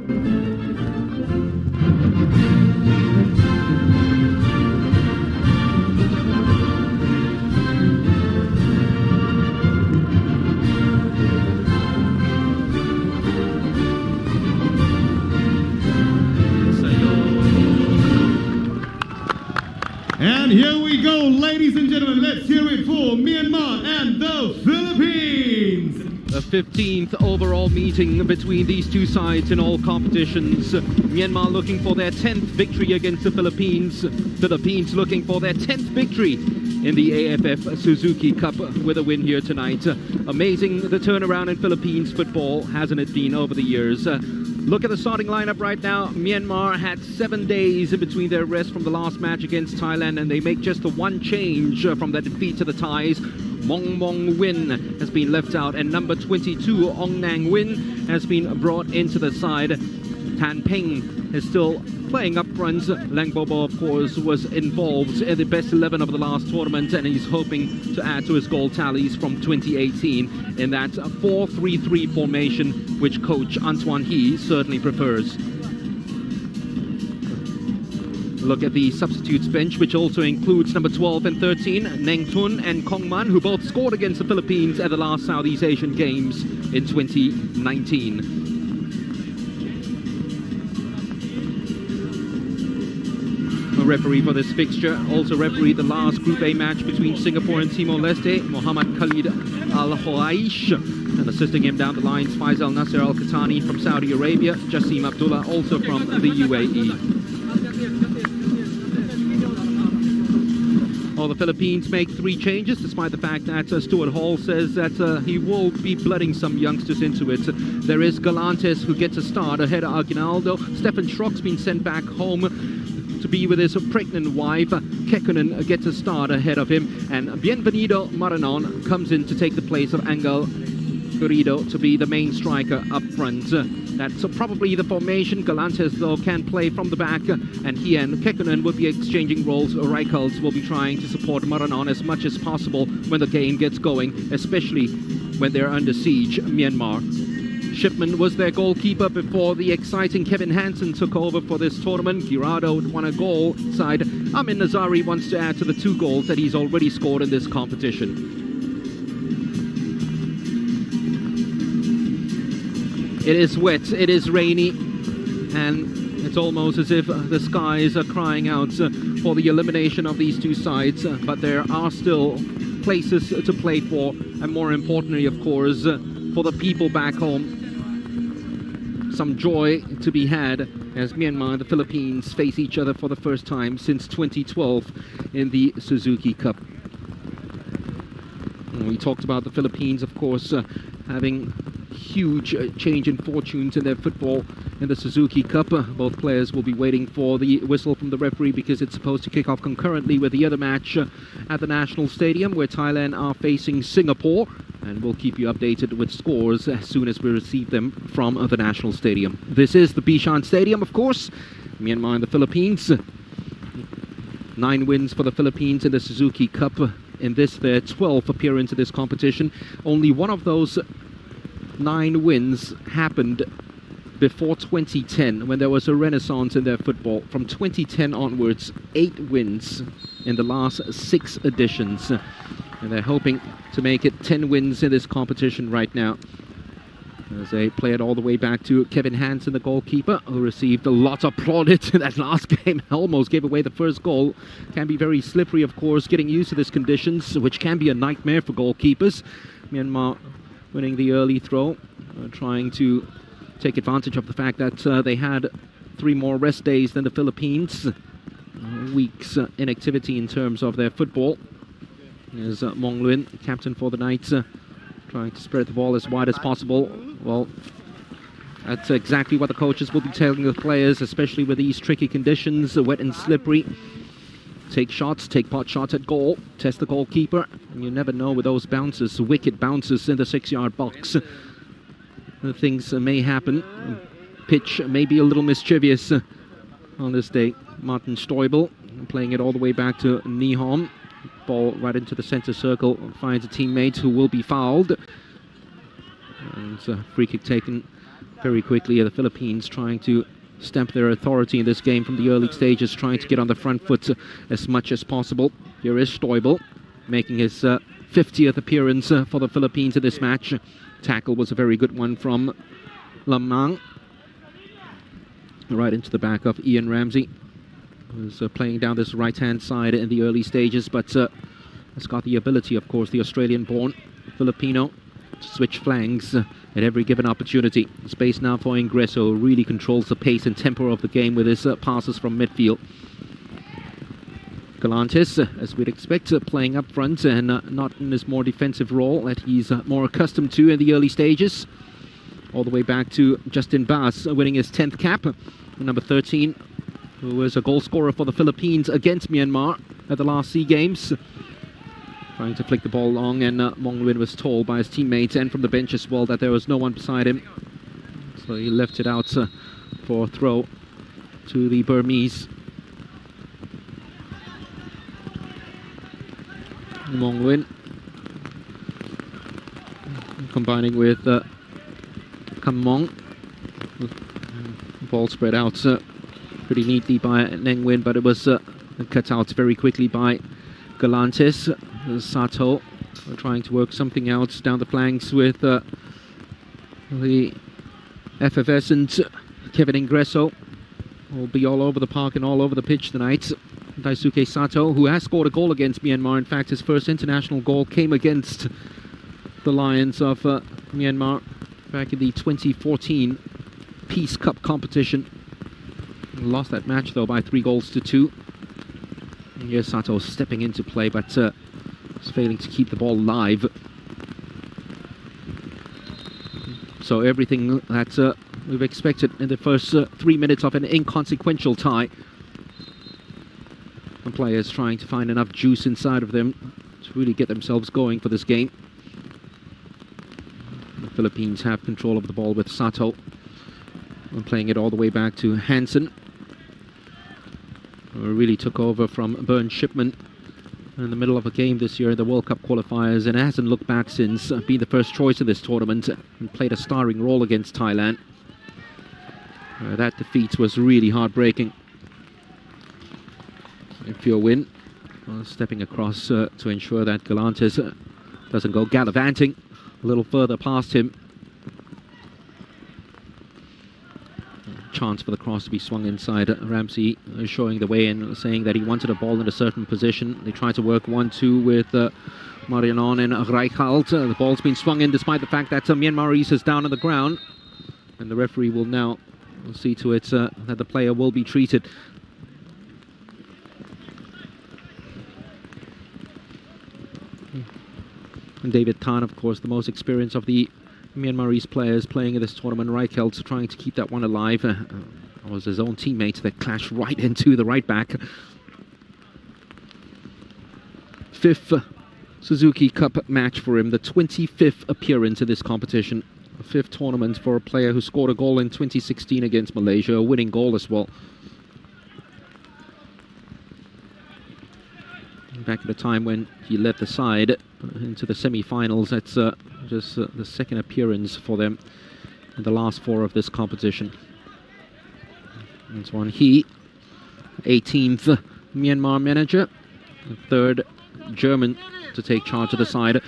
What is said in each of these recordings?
And here we go, ladies and gentlemen. Let's hear it for Myanmar and the Philippines. The 15th overall meeting between these two sides in all competitions. Myanmar looking for their 10th victory against the Philippines. Philippines looking for their 10th victory in the AFF Suzuki Cup with a win here tonight. Amazing the turnaround in Philippines football, hasn't it been, over the years? Look at the starting lineup right now. Myanmar had 7 days in between their rest from the last match against Thailand, and they make just the one change from their defeat to the Thais. Mong Mong Win has been left out, and number 22, Ong Nang Win, has been brought into the side. Tan Peng is still playing up front. Lang Bobo, of course, was involved in the best 11 of the last tournament, and he's hoping to add to his goal tallies from 2018 in that 4-3-3 formation, which coach Antoine He certainly prefers. Look at the substitutes bench, which also includes number 12 and 13, Neng Tun and Kong Man, who both scored against the Philippines at the last Southeast Asian Games in 2019. Referee for this fixture also refereed the last Group A match between Singapore and Timor-Leste, Mohammad Khalid Al-Hoaish, and assisting him down the lines, Faisal Nasser Al-Khatani from Saudi Arabia, Jassim Abdullah also from the UAE. Well, the Philippines make 3 changes, despite the fact that Stuart Hall says that he will be blooding some youngsters into it. There is Galantes, who gets a start ahead of Aguinaldo. Stefan Schrock's been sent back home to be with his pregnant wife. Kekkonen gets a start ahead of him, and Bienvenido Maranon comes in to take the place of Angel Garrido to be the main striker up front. That's probably the formation. Galantes, though, can play from the back, and he and Kekkonen will be exchanging roles. Reichholz will be trying to support Maranon as much as possible when the game gets going, especially when they're under siege, Myanmar. Shipman was their goalkeeper before the exciting Kevin Hansen took over for this tournament. Girardo won a goal side. Amin Nazari wants to add to the 2 goals that he's already scored in this competition. It is wet, it is rainy, and it's almost as if the skies are crying out for the elimination of these two sides, but there are still places to play for, and more importantly, of course, for the people back home. Some joy to be had as Myanmar and the Philippines face each other for the first time since 2012 in the Suzuki Cup. And we talked about the Philippines, of course, having huge change in fortunes in their football in the Suzuki Cup. Both players will be waiting for the whistle from the referee because it's supposed to kick off concurrently with the other match at the National Stadium, where Thailand are facing Singapore. And we'll keep you updated with scores as soon as we receive them from the National Stadium. This is the Bishan Stadium, of course. Myanmar and the Philippines. 9 wins for the Philippines in the Suzuki Cup. In this, their 12th appearance in this competition. Only one of those 9 wins happened before 2010, when there was a renaissance in their football. From 2010 onwards, 8 wins in the last 6 editions. And they're hoping to make it 10 wins in this competition right now, as they play it all the way back to Kevin Hansen, the goalkeeper, who received a lot of plaudits in that last game. Almost gave away the first goal. Can be very slippery, of course, getting used to these conditions, which can be a nightmare for goalkeepers. Myanmar winning the early throw, trying to take advantage of the fact that they had 3 more rest days than the Philippines. Weeks inactivity in terms of their football. There's Mong Luen, captain for the Knights, trying to spread the ball as wide as possible. Well, that's exactly what the coaches will be telling the players, especially with these tricky conditions, wet and slippery. Take shots, take pot shots at goal, test the goalkeeper, and you never know with those bounces, wicked bounces in the 6-yard box. Things may happen. Pitch may be a little mischievous on this day. Martin Stoibel playing it all the way back to Nihom. Ball right into the center circle, finds a teammate who will be fouled. And free kick taken very quickly. The Philippines trying to stamp their authority in this game from the early stages, trying to get on the front foot as much as possible. Here is Stoibel making his 50th appearance for the Philippines in this match. Tackle was a very good one from Lamang. Right into the back of Ian Ramsey. Was playing down this right-hand side in the early stages, but has got the ability, of course, the Australian-born Filipino, to switch flanks at every given opportunity. Space now for Ingreso, really controls the pace and tempo of the game with his passes from midfield. Galantis, as we'd expect, playing up front and not in his more defensive role that he's more accustomed to in the early stages. All the way back to Justin Bass, winning his 10th cap. Number 13, who was a goal scorer for the Philippines against Myanmar at the last SEA Games. Trying to flick the ball long, and Mong Nguyen was told by his teammates and from the bench as well that there was no one beside him. So he left it out for a throw to the Burmese. Mong Nguyen combining with Kam Mong. Ball spread out pretty neatly by Neng Nguyen, but it was cut out very quickly by Galantis. Sato trying to work something out down the flanks with the effervescent Kevin Ingreso. Will be all over the park and all over the pitch tonight. Daisuke Sato, who has scored a goal against Myanmar. In fact, his first international goal came against the Lions of Myanmar back in the 2014 Peace Cup competition. Lost that match, though, by 3-2. And here's Sato stepping into play, but is failing to keep the ball live. So everything that we've expected in the first 3 minutes of an inconsequential tie. The players trying to find enough juice inside of them to really get themselves going for this game. The Philippines have control of the ball with Sato. And playing it all the way back to Hansen, who really took over from Bern Shipman in the middle of a game this year in the World Cup qualifiers, and hasn't looked back since, being the first choice in this tournament and played a starring role against Thailand. That defeat was really heartbreaking. And Phil Win stepping across to ensure that Galantis doesn't go gallivanting a little further past him. Chance for the cross to be swung inside. Ramsey showing the way and saying that he wanted a ball in a certain position. They tried to work 1-2 with Marianon and Reichelt. The ball's been swung in despite the fact that Myanmarese is down on the ground. And the referee will now see to it that the player will be treated. And David Tan, of course, the most experienced of the Myanmarese players playing in this tournament. Reichelt trying to keep that one alive. It was his own teammate that clashed right into the right back. 5th Suzuki Cup match for him, the 25th appearance in this competition. A 5th tournament for a player who scored a goal in 2016 against Malaysia, a winning goal as well. Back at the time when he led the side into the semi-finals. That's just the 2nd appearance for them in the last 4 of this competition. That's one he, 18th Myanmar manager, the 3rd German to take charge of the side.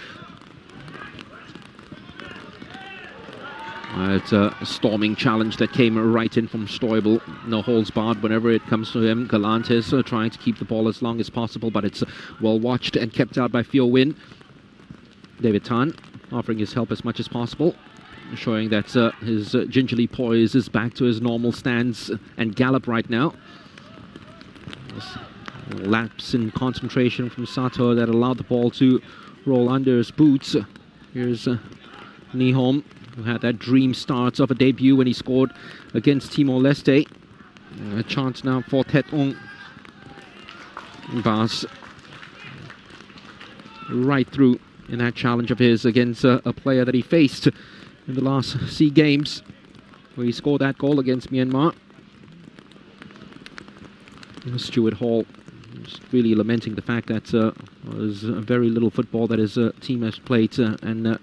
It's a storming challenge that came right in from Stoibel. No holds barred whenever it comes to him. Galantis trying to keep the ball as long as possible, but it's well watched and kept out by Phil Win. David Tan offering his help as much as possible, showing that his gingerly poise is back to his normal stance and gallop right now. Lapse in concentration from Sato that allowed the ball to roll under his boots. Here's Nihom, who had that dream start of a debut when he scored against Timor-Leste. A chance now for Tet Ong. Bas right through in that challenge of his against a player that he faced in the last SEA Games, where he scored that goal against Myanmar. Stuart Hall just really lamenting the fact that there's very little football that his team has played, and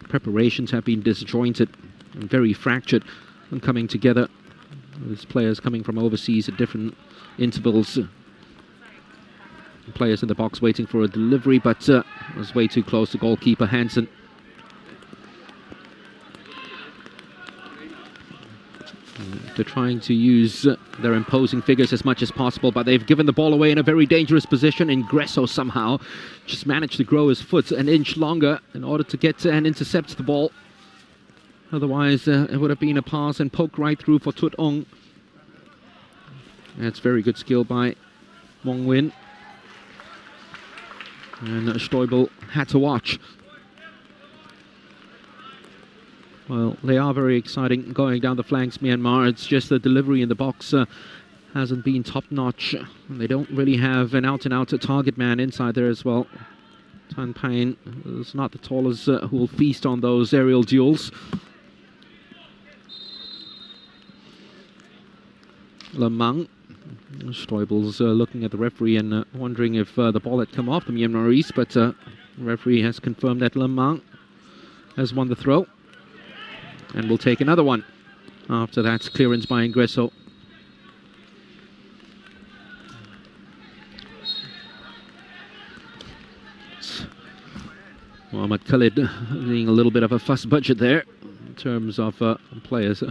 preparations have been disjointed. and very fractured and coming together. There's players coming from overseas at different intervals. Players in the box waiting for a delivery, but was way too close to goalkeeper Hansen. They're trying to use their imposing figures as much as possible, but they've given the ball away in a very dangerous position. Ingresso somehow just managed to grow his foot an inch longer in order to get to and intercept the ball. Otherwise, it would have been a pass and poke right through for Tut Ong. That's very good skill by Wong Win. And Stoibel had to watch. Well, they are very exciting going down the flanks, Myanmar. It's just the delivery in the box hasn't been top-notch. They don't really have an out-and-out target man inside there as well. Tan Pain is not the tallest who will feast on those aerial duels. Lamang. Stoibel's looking at the referee and wondering if the ball had come off the Myanmarese, but the referee has confirmed that Lamang has won the throw. And we'll take another one after that clearance by Ingresso. Mohamed Khalid being a little bit of a fuss budget there in terms of players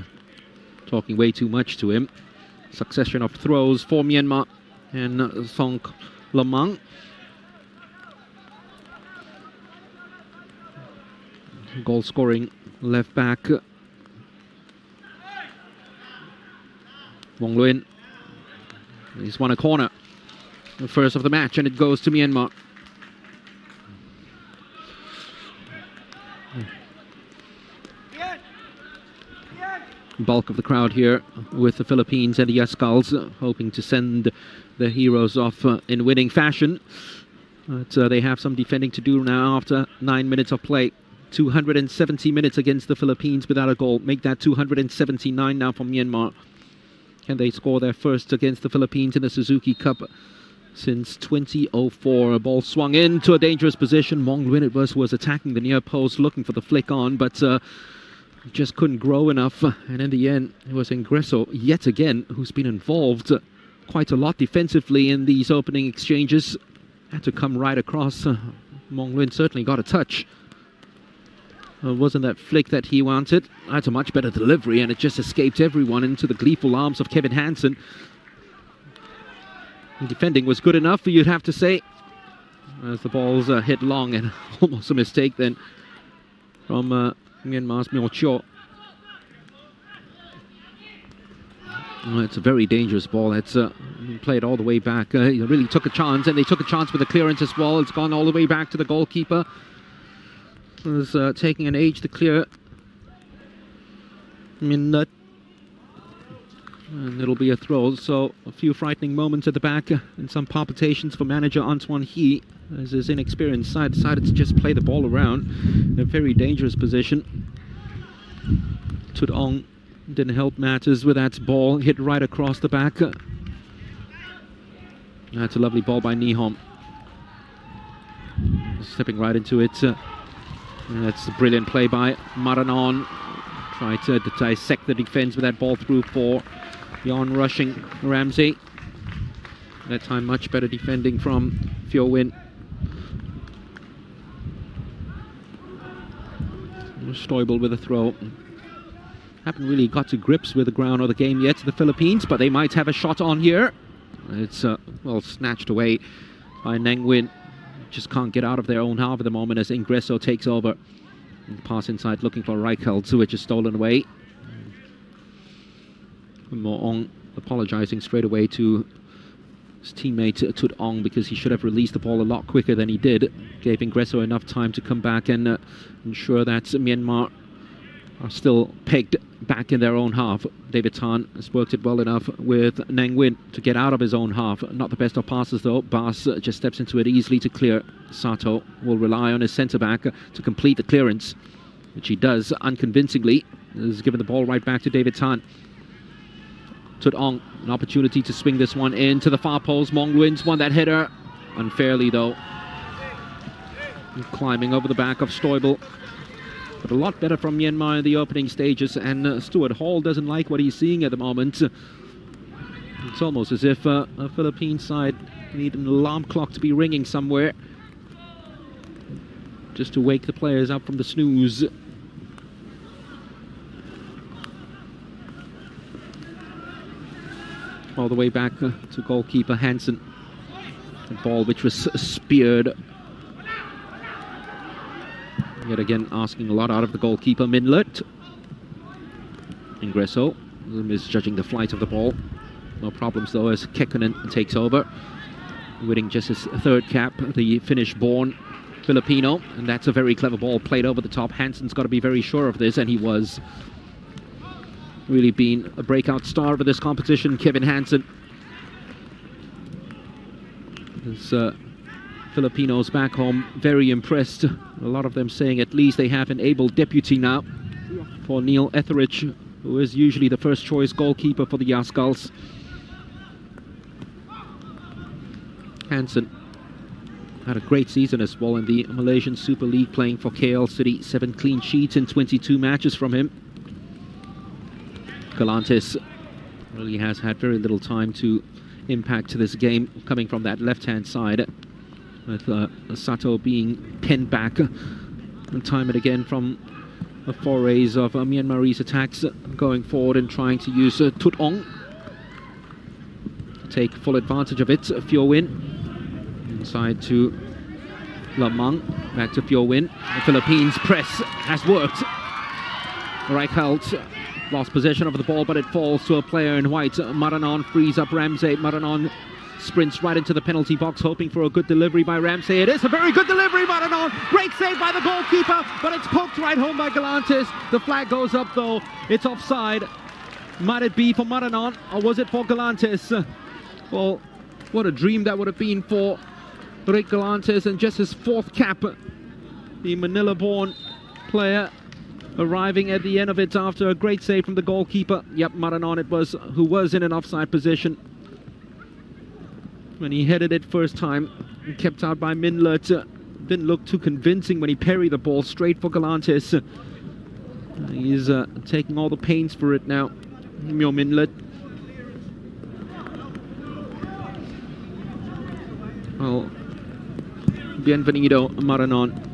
talking way too much to him. Succession of throws for Myanmar and Song Lamang. Goal scoring left back Wong Luin. He's won a corner. The first of the match, and it goes to Myanmar. Bulk of the crowd here with the Philippines and the Yasgals, hoping to send the heroes off in winning fashion. But they have some defending to do now after 9 minutes of play. 270 minutes against the Philippines without a goal. Make that 279 now for Myanmar. Can they score their first against the Philippines in the Suzuki Cup since 2004? A ball swung into a dangerous position. Wong Luin was attacking the near post, looking for the flick on, but just couldn't grow enough. And in the end, it was Ingresso yet again who's been involved quite a lot defensively in these opening exchanges. Had to come right across. Wong Luin certainly got a touch. Wasn't that flick that he wanted. That's a much better delivery, and it just escaped everyone into the gleeful arms of Kevin Hansen. And defending was good enough, you'd have to say, as the ball's hit long, and almost a mistake then from Myanmar's Myo Chio. It's a very dangerous ball. It's played all the way back. He really took a chance, and they took a chance with the clearance as well. It's gone all the way back to the goalkeeper. Was taking an age to clear. And it'll be a throw. So a few frightening moments at the back and some palpitations for manager Antoine He, as his inexperienced side decided to just play the ball around in a very dangerous position. Tut Ong didn't help matters with that ball, hit right across the back. That's a lovely ball by Nihom. Stepping right into it. That's a brilliant play by Maranon. Tried to dissect the defense with that ball through for the on-rushing Ramsey. That time much better defending from Phyo Win. Stoibel with a throw. Haven't really got to grips with the ground or the game yet, the Philippines, but they might have a shot on here. It's, well, snatched away by Nang Win. Just can't get out of their own half at the moment as Ingresso takes over. And pass inside looking for Reichelt, which is stolen away. Mo Ong apologizing straight away to his teammate Tut Ong because he should have released the ball a lot quicker than he did. Gave Ingresso enough time to come back and ensure that Myanmar are still pegged back in their own half. David Tan has worked it well enough with Nang Win to get out of his own half. Not the best of passes though. Bas just steps into it easily to clear. Sato will rely on his centre-back to complete the clearance, which he does unconvincingly. He's given the ball right back to David Tan. Tut Ong, an opportunity to swing this one into the far post. Wong Luin's won that header. Unfairly though. Climbing over the back of Stoibel. But a lot better from Myanmar in the opening stages, and Stuart Hall doesn't like what he's seeing at the moment. It's almost as if a Philippine side need an alarm clock to be ringing somewhere, just to wake the players up from the snooze. All the way back to goalkeeper Hansen. The ball which was speared. Yet again asking a lot out of the goalkeeper Minlet. Ingresso misjudging the flight of the ball. No problems though as Kekkonen takes over. Winning just his third cap, the Finnish-born Filipino. And that's a very clever ball played over the top. Hansen's got to be very sure of this, and he was. Really been a breakout star for this competition, Kevin Hansen. His Filipinos back home very impressed. A lot of them saying at least they have an able deputy now for Neil Etheridge, who is usually the first choice goalkeeper for the Yaskals. Hansen had a great season as well in the Malaysian Super League, playing for KL City. 7 clean sheets in 22 matches from him. Galantis really has had very little time to impact this game, coming from that left-hand side, with Sato being pinned back time and again from the forays of Myanmarese attacks, going forward and trying to use Tut Ong. Take full advantage of it. Phyo Win inside to Lamang, back to Phyo Win. The Philippines press has worked. Reichelt lost possession of the ball, but it falls to a player in white. Maranon frees up Ramsey. Maranon sprints right into the penalty box, hoping for a good delivery by Ramsey. It is a very good delivery, Maranon. Great save by the goalkeeper, but it's poked right home by Galantis. The flag goes up though. It's offside. Might it be for Maranon, or was it for Galantis? Well, what a dream that would have been for Rick Galantis, and just his 4th cap. The Manila-born player arriving at the end of it after a great save from the goalkeeper. Yep, Maranon it was, who was in an offside position when he headed it first time. Kept out by Minlet. Didn't look too convincing when he parried the ball straight for Galantis. He's taking all the pains for it now, Myo Minlet. Well, Bienvenido Maranon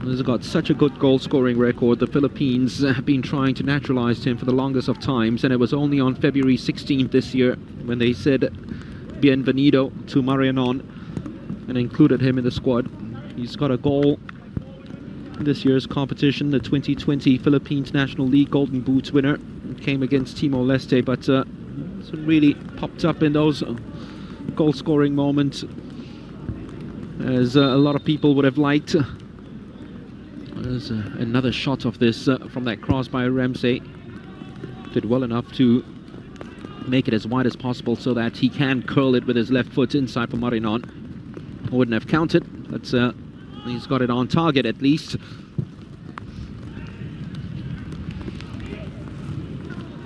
has got such a good goal-scoring record. The Philippines have been trying to naturalize him for the longest of times, and it was only on February 16th this year when they said Bienvenido to Marianon and included him in the squad. He's got a goal in this year's competition, the 2020 Philippines National League Golden Boots winner. It came against Timor-Leste, but really popped up in those goal-scoring moments, as a lot of people would have liked. There's another shot of this from that cross by Ramsey. Did well enough to make it as wide as possible so that he can curl it with his left foot inside for Marinon. Wouldn't have counted, but he's got it on target at least.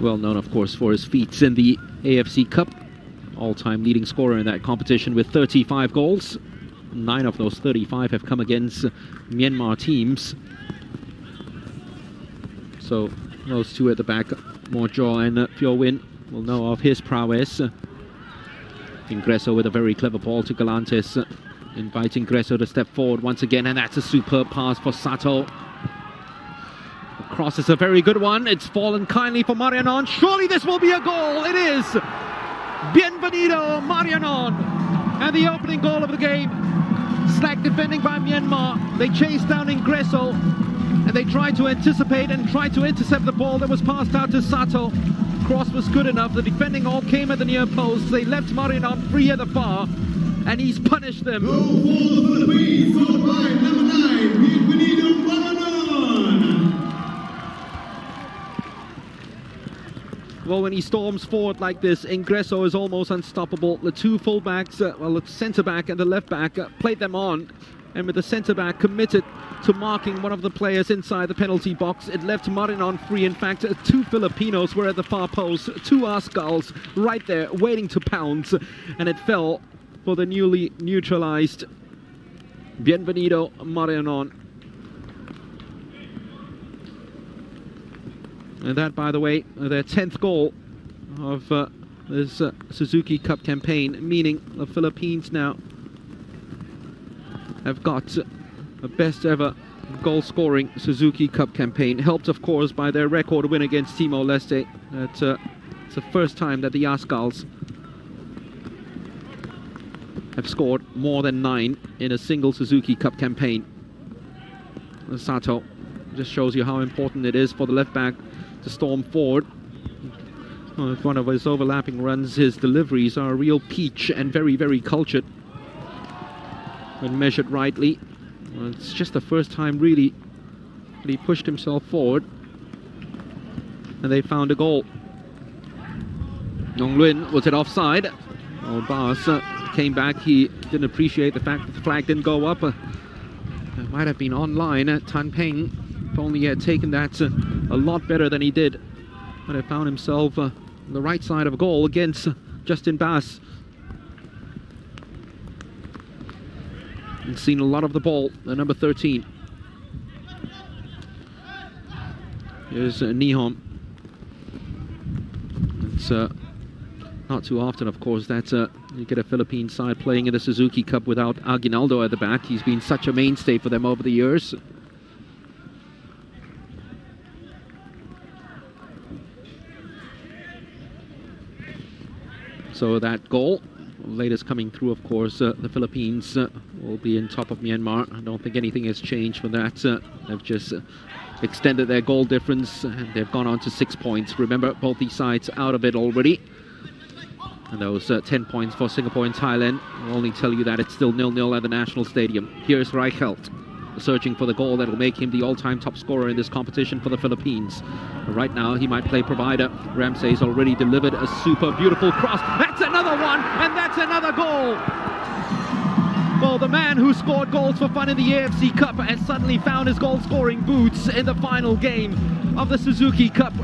Well known, of course, for his feats in the AFC Cup. All-time leading scorer in that competition with 35 goals. 9 of those 35 have come against Myanmar teams. So those two at the back, Morjaw and Phyo Win, will know of his prowess. Ingresso with a very clever ball to Galantis, inviting Ingresso to step forward once again, and that's a superb pass for Sato. The cross is a very good one. It's fallen kindly for Marianon. Surely this will be a goal. It is. Bienvenido Marianon, and the opening goal of the game. Slack defending by Myanmar. They chased down Ingresso, and they tried to anticipate and tried to intercept the ball that was passed out to Sato. Cross was good enough. The defending all came at the near post. They left Marianon free at the far, and he's punished them. Goal for the Philippines, scored by number 9, Bienvenido Marianon. Well, when he storms forward like this, Ingresso is almost unstoppable. The two fullbacks, well, the centre-back and the left-back played them on. And with the centre-back committed to marking one of the players inside the penalty box, it left Marianon free. In fact, 2 Filipinos were at the far post, 2 Ascals right there waiting to pounce. And it fell for the newly neutralized Bienvenido Marianon. And that, by the way, their 10th goal of this Suzuki Cup campaign, meaning the Philippines now have got a best ever goal-scoring Suzuki Cup campaign, helped, of course, by their record win against Timor-Leste. It's the first time that the Yaskals have scored more than 9 in a single Suzuki Cup campaign. Sato just shows you how important it is for the left back to storm forward. With one of his overlapping runs, his deliveries are a real peach and very, very cultured when measured rightly. Well, it's just the first time really that he pushed himself forward and they found a goal. Yong Luen, was it offside? Oh, Bas came back. He didn't appreciate the fact that the flag didn't go up. It might have been online. Tan Peng, if only he had taken that a lot better than he did, but have found himself on the right side of a goal against Justin Bas. And seen a lot of the ball, the number 13. Here's Nihom. It's not too often, of course, that you get a Philippine side playing in the Suzuki Cup without Aguinaldo at the back. He's been such a mainstay for them over the years. So that goal, latest coming through, of course, the Philippines will be in top of Myanmar. I don't think anything has changed for that. They've just extended their goal difference and they've gone on to 6 points. Remember, both these sides out of it already. And those 10 points for Singapore and Thailand will only tell you that it's still 0-0 at the National Stadium. Here's Reichelt, searching for the goal that will make him the all-time top scorer in this competition for the Philippines. Right now, he might play provider. Ramsey's already delivered a super beautiful cross. That's another one, and that's another goal! Well, the man who scored goals for fun in the AFC Cup has suddenly found his goal-scoring boots in the final game of the Suzuki Cup.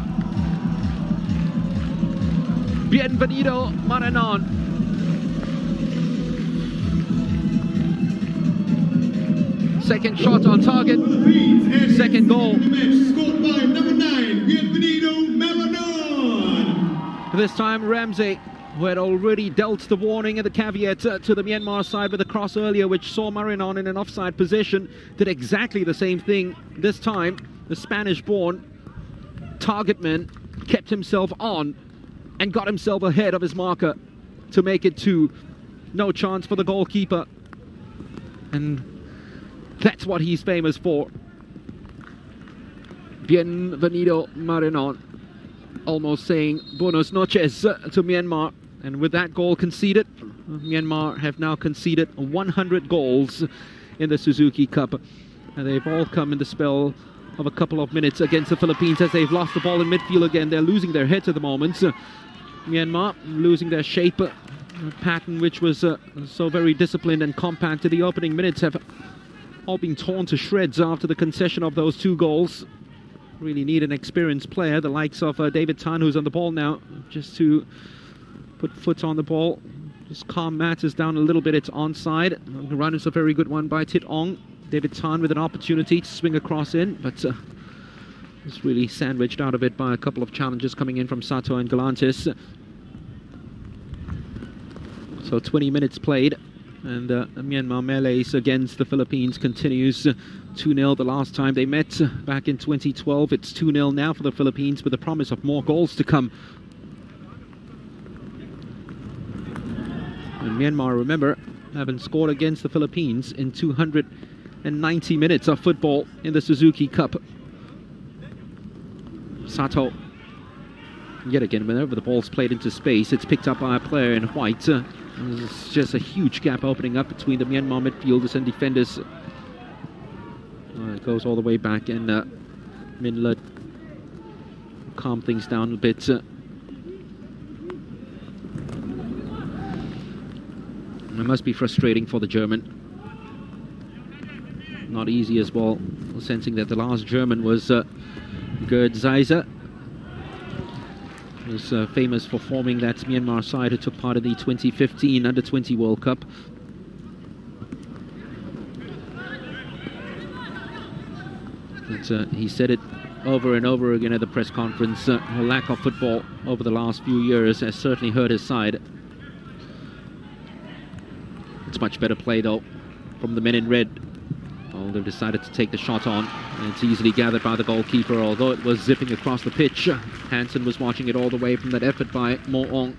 Bienvenido Maranon. Second shot on target, second goal. Scored by number 9, Bienvenido Maranon. This time Ramsey, who had already dealt the warning and the caveat to the Myanmar side with a cross earlier, which saw Marinon in an offside position, did exactly the same thing. This time, the Spanish-born targetman kept himself on and got himself ahead of his marker to make it 2. No chance for the goalkeeper. And that's what he's famous for. Bienvenido Marinon, almost saying buenos noches to Myanmar. And with that goal conceded, Myanmar have now conceded 100 goals in the Suzuki Cup. And they've all come in the spell of a couple of minutes against the Philippines as they've lost the ball in midfield again. They're losing their heads at the moment. Myanmar losing their shape. A pattern which was so very disciplined and compact in the opening minutes have all been torn to shreds after the concession of those 2 goals. Really need an experienced player, the likes of David Tan, who's on the ball now, just to put foot on the ball, just calm matters down a little bit. It's onside. The run is a very good one by Tit Ong. David Tan with an opportunity to swing across in, but was really sandwiched out of it by a couple of challenges coming in from Sato and Galantis. So 20 minutes played, and Myanmar melees against the Philippines continues. 2-0 the last time they met back in 2012. It's 2-0 now for the Philippines with the promise of more goals to come. And Myanmar, remember, haven't scored against the Philippines in 290 minutes of football in the Suzuki Cup. Sato, yet again, whenever the ball's played into space, it's picked up by a player in white. There's just a huge gap opening up between the Myanmar midfielders and defenders. It goes all the way back, and Min Lut calm things down a bit. It must be frustrating for the German. Not easy as well, sensing that the last German was Gerd Zeiser. He was famous for forming that Myanmar side who took part in the 2015 Under-20 World Cup. But he said it over and over again at the press conference. A lack of football over the last few years has certainly hurt his side. It's much better play though from the men in red. Oh, they've decided to take the shot on, and it's easily gathered by the goalkeeper, although it was zipping across the pitch. Hansen was watching it all the way from that effort by Mo Ong.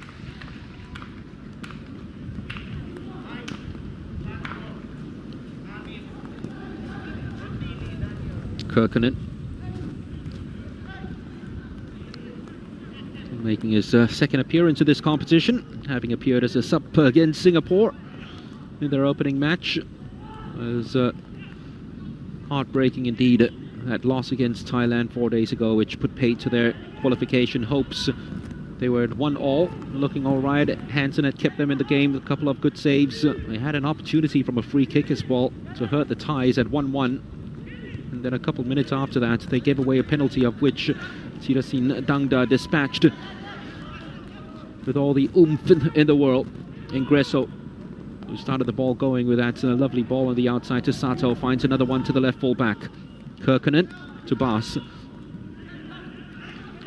Kirkinen making his second appearance in this competition, having appeared as a sub against Singapore in their opening match. It was heartbreaking indeed, that loss against Thailand 4 days ago, which put paid to their qualification hopes. They were at 1-1, looking all right. Hansen had kept them in the game with a couple of good saves. They had an opportunity from a free kick as well to hurt the Thais at 1-1. And then a couple minutes after that, they gave away a penalty, of which Thirasin Dangda dispatched with all the oomph in the world. Ingresso, who started the ball going with that lovely ball on the outside to Sato, finds another one to the left full back. Kirkinen to Bas.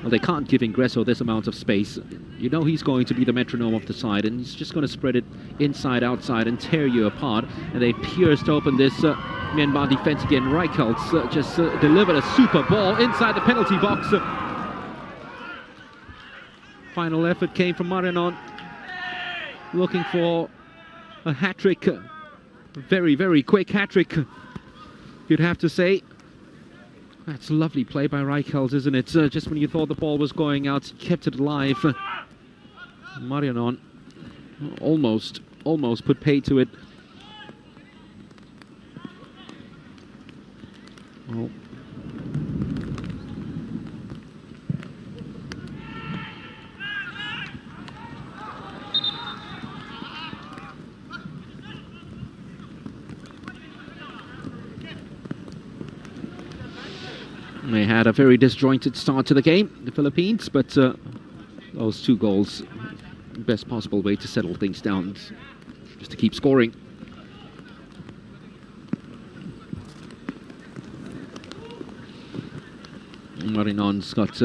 Well, they can't give Ingresso this amount of space. You know he's going to be the metronome of the side, and he's just going to spread it inside, outside, and tear you apart. And they pierced open this Myanmar defense again. Reichholtz just delivered a super ball inside the penalty box. Final effort came from Marinon, looking for a hat-trick. A very, very quick hat-trick, you'd have to say. That's a lovely play by Reichholtz, isn't it? Just when you thought the ball was going out, kept it alive. Marinon almost put paid to it. Oh. They had a very disjointed start to the game, the Philippines, but those 2 goals, best possible way to settle things down, just to keep scoring. Marinon's got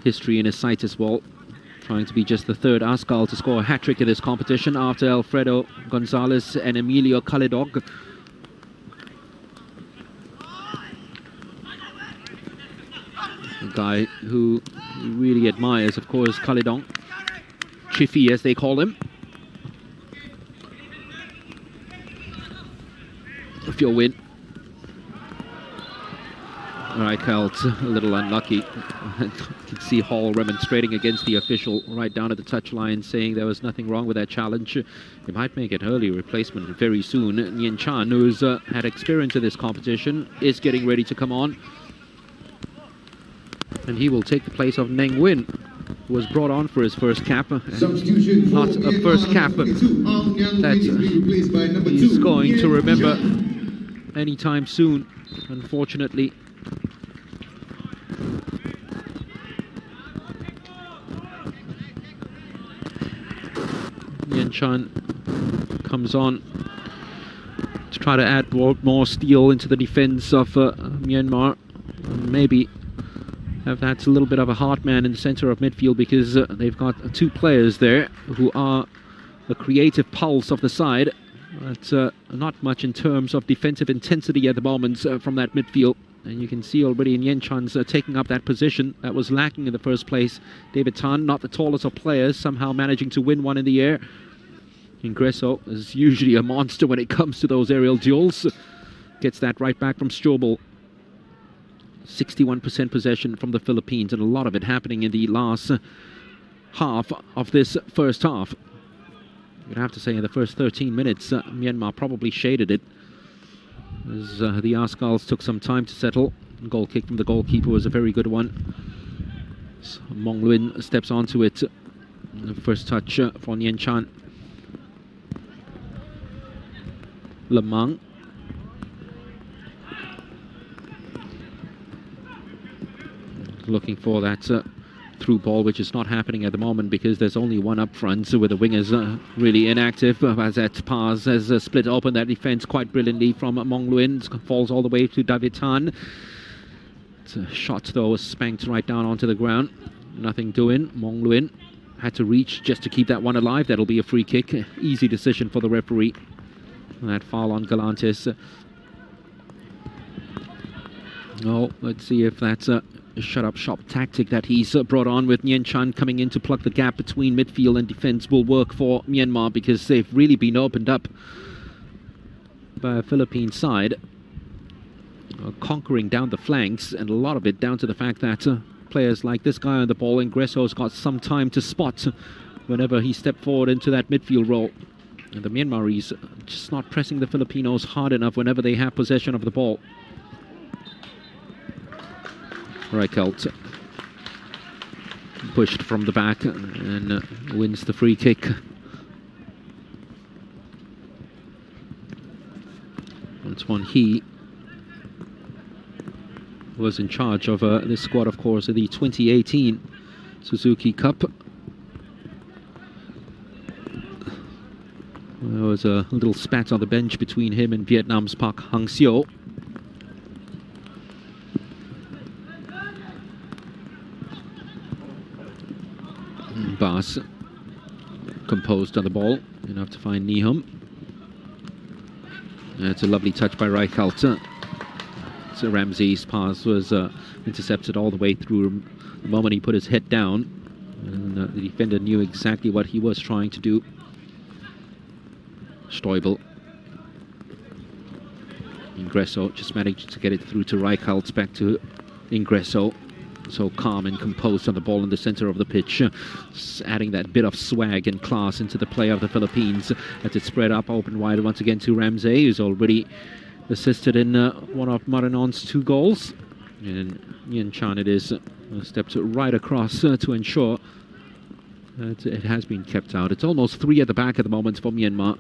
history in his sights as well, trying to be just the 3rd Ascal to score a hat-trick in this competition after Alfredo Gonzalez and Emilio Calidog. A guy who he really admires, of course, Calidong. Chiffy, as they call him. If you'll win. Reichholtz, a little unlucky. You can see Hall remonstrating against the official right down at the touchline, saying there was nothing wrong with that challenge. They might make an early replacement very soon. Nguyen Chan, who's had experience in this competition, is getting ready to come on. And he will take the place of Meng Nguyen, who was brought on for his first cap. Not a first cap that he's going to remember anytime soon, unfortunately. Nguyen Chan comes on to try to add more steel into the defense of Myanmar. Maybe have that a little bit of a hard man in the center of midfield, because they've got 2 players there who are the creative pulse of the side, but not much in terms of defensive intensity at the moment from that midfield. And you can see already Nguyen Chan's taking up that position that was lacking in the first place. David Tan, not the tallest of players, somehow managing to win one in the air. Ingresso is usually a monster when it comes to those aerial duels. Gets that right back from Strobel. 61% possession from the Philippines, and a lot of it happening in the last half of this first half. You'd have to say in the first 13 minutes, Myanmar probably shaded it, as the Ascals took some time to settle. The goal kick from the goalkeeper was a very good one. So Mong Luin steps onto it. The first touch for Nguyen Chan. Lamang. Looking for that through ball, which is not happening at the moment because there's only one up front, so with the wingers really inactive. As that pass has split open that defense quite brilliantly from Mong Luin. Falls all the way to David Tan. It's a shot though, spanked right down onto the ground. Nothing doing. Mong Luin had to reach just to keep that one alive. That'll be a free kick. Easy decision for the referee. That foul on Galantis. Oh, let's see if that's a shut-up shop tactic that he's brought on with Nguyen Chan coming in to plug the gap between midfield and defense will work for Myanmar, because they've really been opened up by a Philippine side, conquering down the flanks, and a lot of it down to the fact that players like this guy on the ball, Ingresso's got some time to spot whenever he stepped forward into that midfield role. And the Myanmaris just not pressing the Filipinos hard enough whenever they have possession of the ball. Reichelt pushed from the back and wins the free kick. Antoine He was in charge of this squad, of course, of the 2018 Suzuki Cup. There was a little spat on the bench between him and Vietnam's Park Hang-seo. Bas composed on the ball, enough to find Nihum. It's a lovely touch by Reichelt. So Ramsey's pass was intercepted all the way through the moment he put his head down. And the defender knew exactly what he was trying to do. Stoibel. Ingresso just managed to get it through to Reichelt, back to Ingresso. So calm and composed on the ball in the center of the pitch, adding that bit of swag and class into the play of the Philippines as it spread up open wide once again to Ramsey, who's already assisted in one of Maranon's 2 goals. And Nguyen Chan it is, stepped right across to ensure that it has been kept out. It's almost 3 at the back at the moment for Myanmar,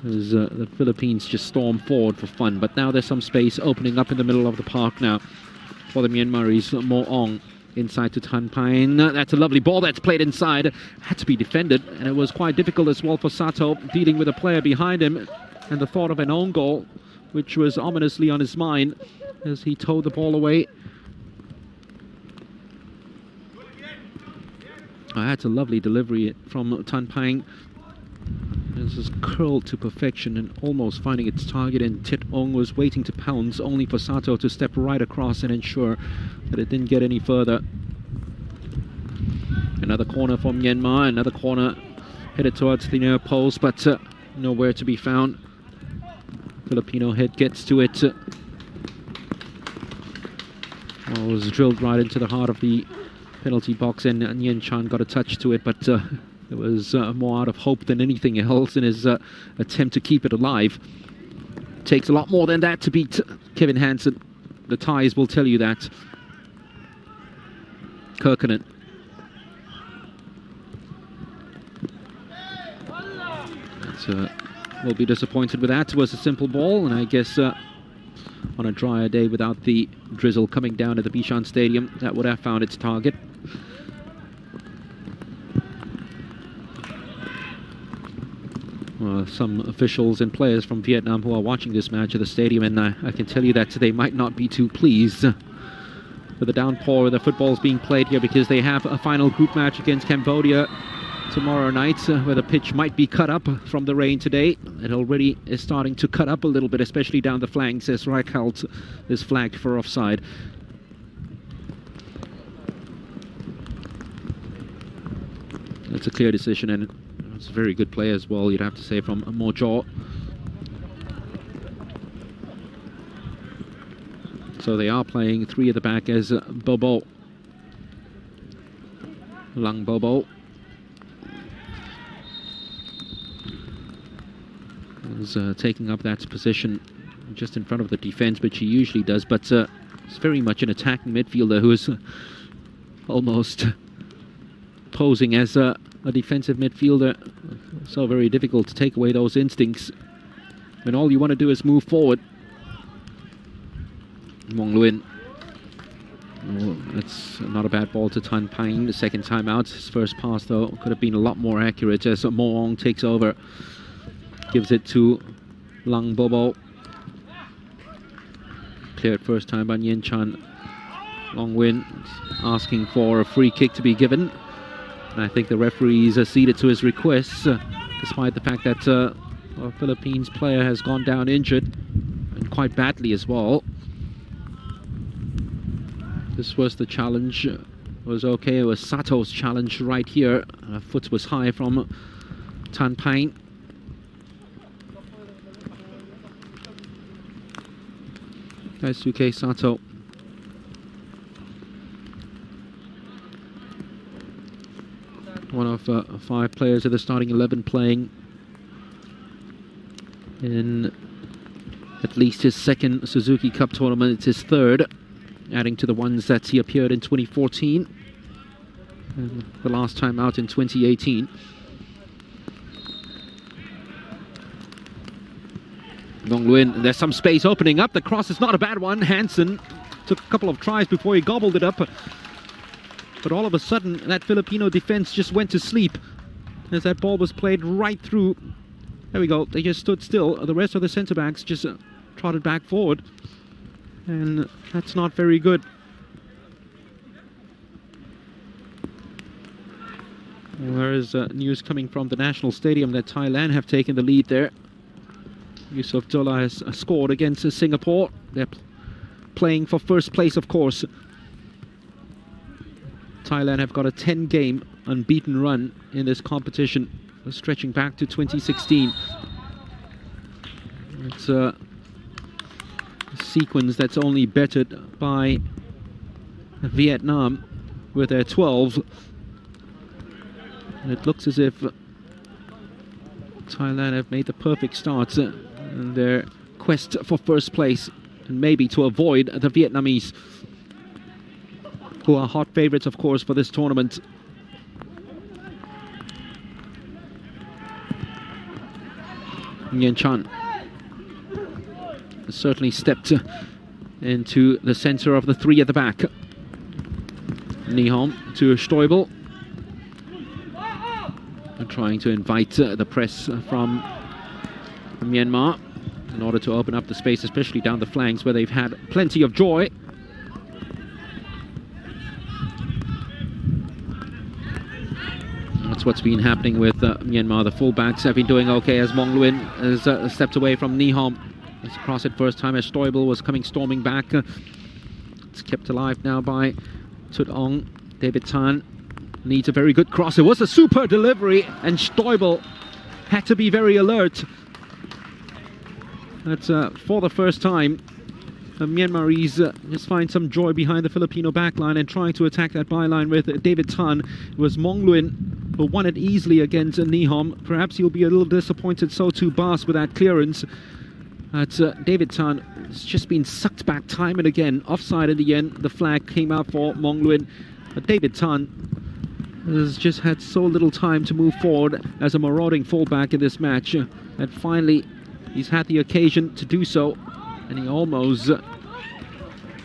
as the Philippines just storm forward for fun. But now there's some space opening up in the middle of the park now for the Myanmaris. Mo Ong inside to Tan Pain. That's a lovely ball that's played inside. Had to be defended, and it was quite difficult as well for Sato, dealing with a player behind him, and the thought of an own goal, which was ominously on his mind as he towed the ball away. That's a lovely delivery from Tan Pain. This is curled to perfection and almost finding its target, and Tit Ong was waiting to pounce, only for Sato to step right across and ensure that it didn't get any further. Another corner for Myanmar, another corner headed towards the near post, but nowhere to be found. Filipino head gets to it. It was drilled right into the heart of the penalty box, and Nguyen Chan got a touch to it, but it was more out of hope than anything else in his attempt to keep it alive. Takes a lot more than that to beat Kevin Hansen. The ties will tell you that. Kirkkonen. We'll be disappointed with that. It was a simple ball, and I guess on a drier day without the drizzle coming down at the Bishan Stadium, that would have found its target. Some officials and players from Vietnam who are watching this match at the stadium, and I can tell you that they might not be too pleased with the downpour the football's being played here, because they have a final group match against Cambodia tomorrow night, where the pitch might be cut up from the rain today. It already is starting to cut up a little bit, especially down the flanks, as Reichelt is flagged for offside. That's a clear decision, and it's a very good play as well, you'd have to say, from Mojo. So they are playing 3 at the back as Bobo. Lang Bobo is taking up that position just in front of the defense, which he usually does, but it's very much an attacking midfielder who is almost posing as a defensive midfielder. So very difficult to take away those instincts when all you want to do is move forward. Mong Luin Oh, that's not a bad ball to Tan Pain the second time out. His first pass, though, could have been a lot more accurate as Moong takes over. Gives it to Lang Bobo. Cleared first time by Nguyen Chan. Long Win asking for a free kick to be given. And I think the referees acceded to his requests, despite the fact that a Philippines player has gone down injured, and quite badly as well. This was the challenge. It was okay. It was Sato's challenge right here. Foot was high from Tan Pain. Daisuke Sato. One of 5 players of the starting 11 playing in at least his second Suzuki Cup tournament. It's his third, adding to the ones that he appeared in 2014 and the last time out in 2018. Dong Nguyen, there's some space opening up. The cross is not a bad one. Hansen took a couple of tries before he gobbled it up. But all of a sudden, that Filipino defense just went to sleep as that ball was played right through. There we go. They just stood still. The rest of the centre-backs just trotted back forward. And that's not very good. There is news coming from the National Stadium that Thailand have taken the lead there. Yusof Dola has scored against Singapore. They're playing for first place, of course. Thailand have got a 10-game unbeaten run in this competition, stretching back to 2016. It's a sequence that's only bettered by Vietnam with their 12. And it looks as if Thailand have made the perfect start in their quest for first place, and maybe to avoid the Vietnamese, who are hot favourites, of course, for this tournament. Nguyen Chan has certainly stepped into the centre of the 3 at the back. Nihom to Stoibel. And trying to invite the press from Myanmar in order to open up the space, especially down the flanks where they've had plenty of joy. That's what's been happening with Myanmar. The fullbacks have been doing okay as Mong Luin has stepped away from Nihom. It's across it first time as Stoibel was coming storming back. It's kept alive now by Tut Ong. David Tan needs a very good cross. It was a super delivery, and Stoibel had to be very alert. That's for the first time. The Myanmarese just find some joy behind the Filipino backline and trying to attack that byline with David Tan. It was Mong Luin who won it easily against Nihom. Perhaps he'll be a little disappointed, so too Bas, with that clearance. David Tan has just been sucked back time and again. Offside in the end. The flag came out for Mong Luin. But David Tan has just had so little time to move forward as a marauding fullback in this match. And finally, he's had the occasion to do so. And he almost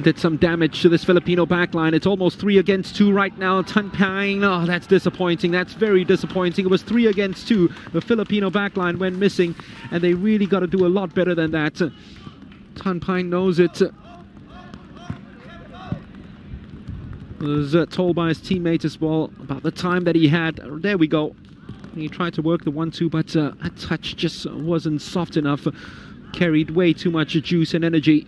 did some damage to this Filipino backline. It's almost 3 against 2 right now. Tan Pain, oh, that's disappointing. That's very disappointing. It was 3 against 2. The Filipino backline went missing, and they really got to do a lot better than that. Tan Pain knows it. Was told by his teammates as well about the time that he had. There we go. He tried to work the 1-2, but that touch just wasn't soft enough. Carried way too much juice and energy.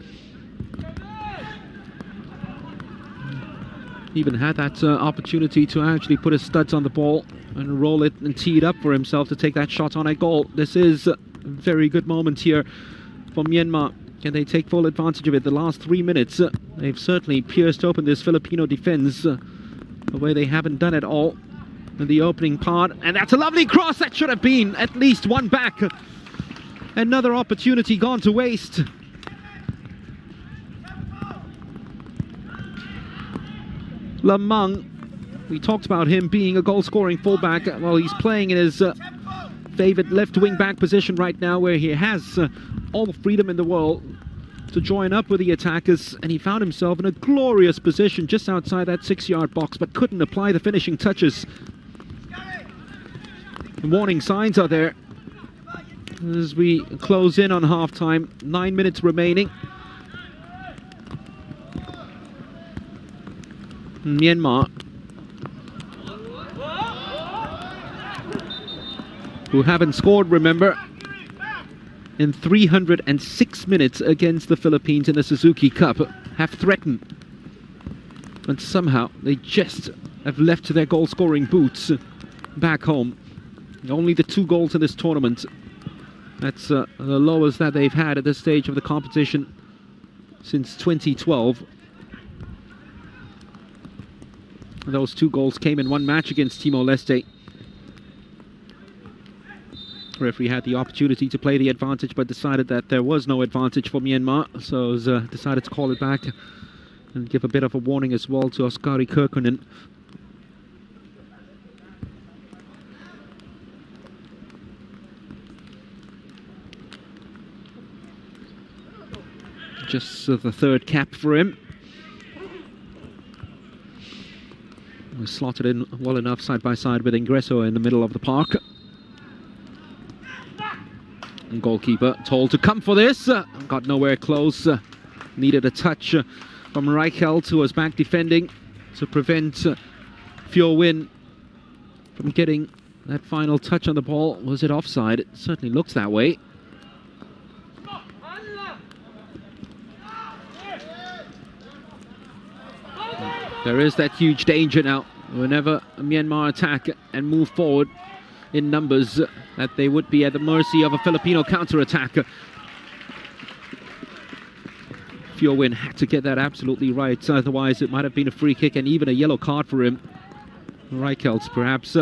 Even had that opportunity to actually put his studs on the ball and roll it and tee it up for himself to take that shot on a goal. This is a very good moment here for Myanmar. Can they take full advantage of it? The last 3 minutes, they've certainly pierced open this Filipino defense the way they haven't done it all in the opening part. And that's a lovely cross. That should have been at least one back. Another opportunity gone to waste. Lamang, we talked about him being a goal-scoring fullback. Well, he's playing in his favoured left wing-back position right now, where he has all the freedom in the world to join up with the attackers, and he found himself in a glorious position just outside that 6-yard box, but couldn't apply the finishing touches. The warning signs are there as we close in on halftime. 9 minutes remaining. Myanmar, who haven't scored, remember, in 306 minutes against the Philippines in the Suzuki Cup, have threatened. And somehow they just have left their goal-scoring boots back home. Only the 2 goals in this tournament. That's the lowest that they've had at this stage of the competition since 2012. And those 2 goals came in one match against Timor-Leste. The referee had the opportunity to play the advantage, but decided that there was no advantage for Myanmar, so decided to call it back and give a bit of a warning as well to Oskari Kirkunen. Just the 3rd cap for him. We slotted in well enough side by side with Ingresso in the middle of the park. And goalkeeper told to come for this. Got nowhere close. Needed a touch from Reichelt, who was back defending to prevent Phyo Win from getting that final touch on the ball. Was it offside? It certainly looks that way. There is that huge danger now. Whenever Myanmar attack and move forward in numbers, that they would be at the mercy of a Filipino counter-attack. Phyo Win had to get that absolutely right, otherwise it might have been a free kick and even a yellow card for him. Reichelt perhaps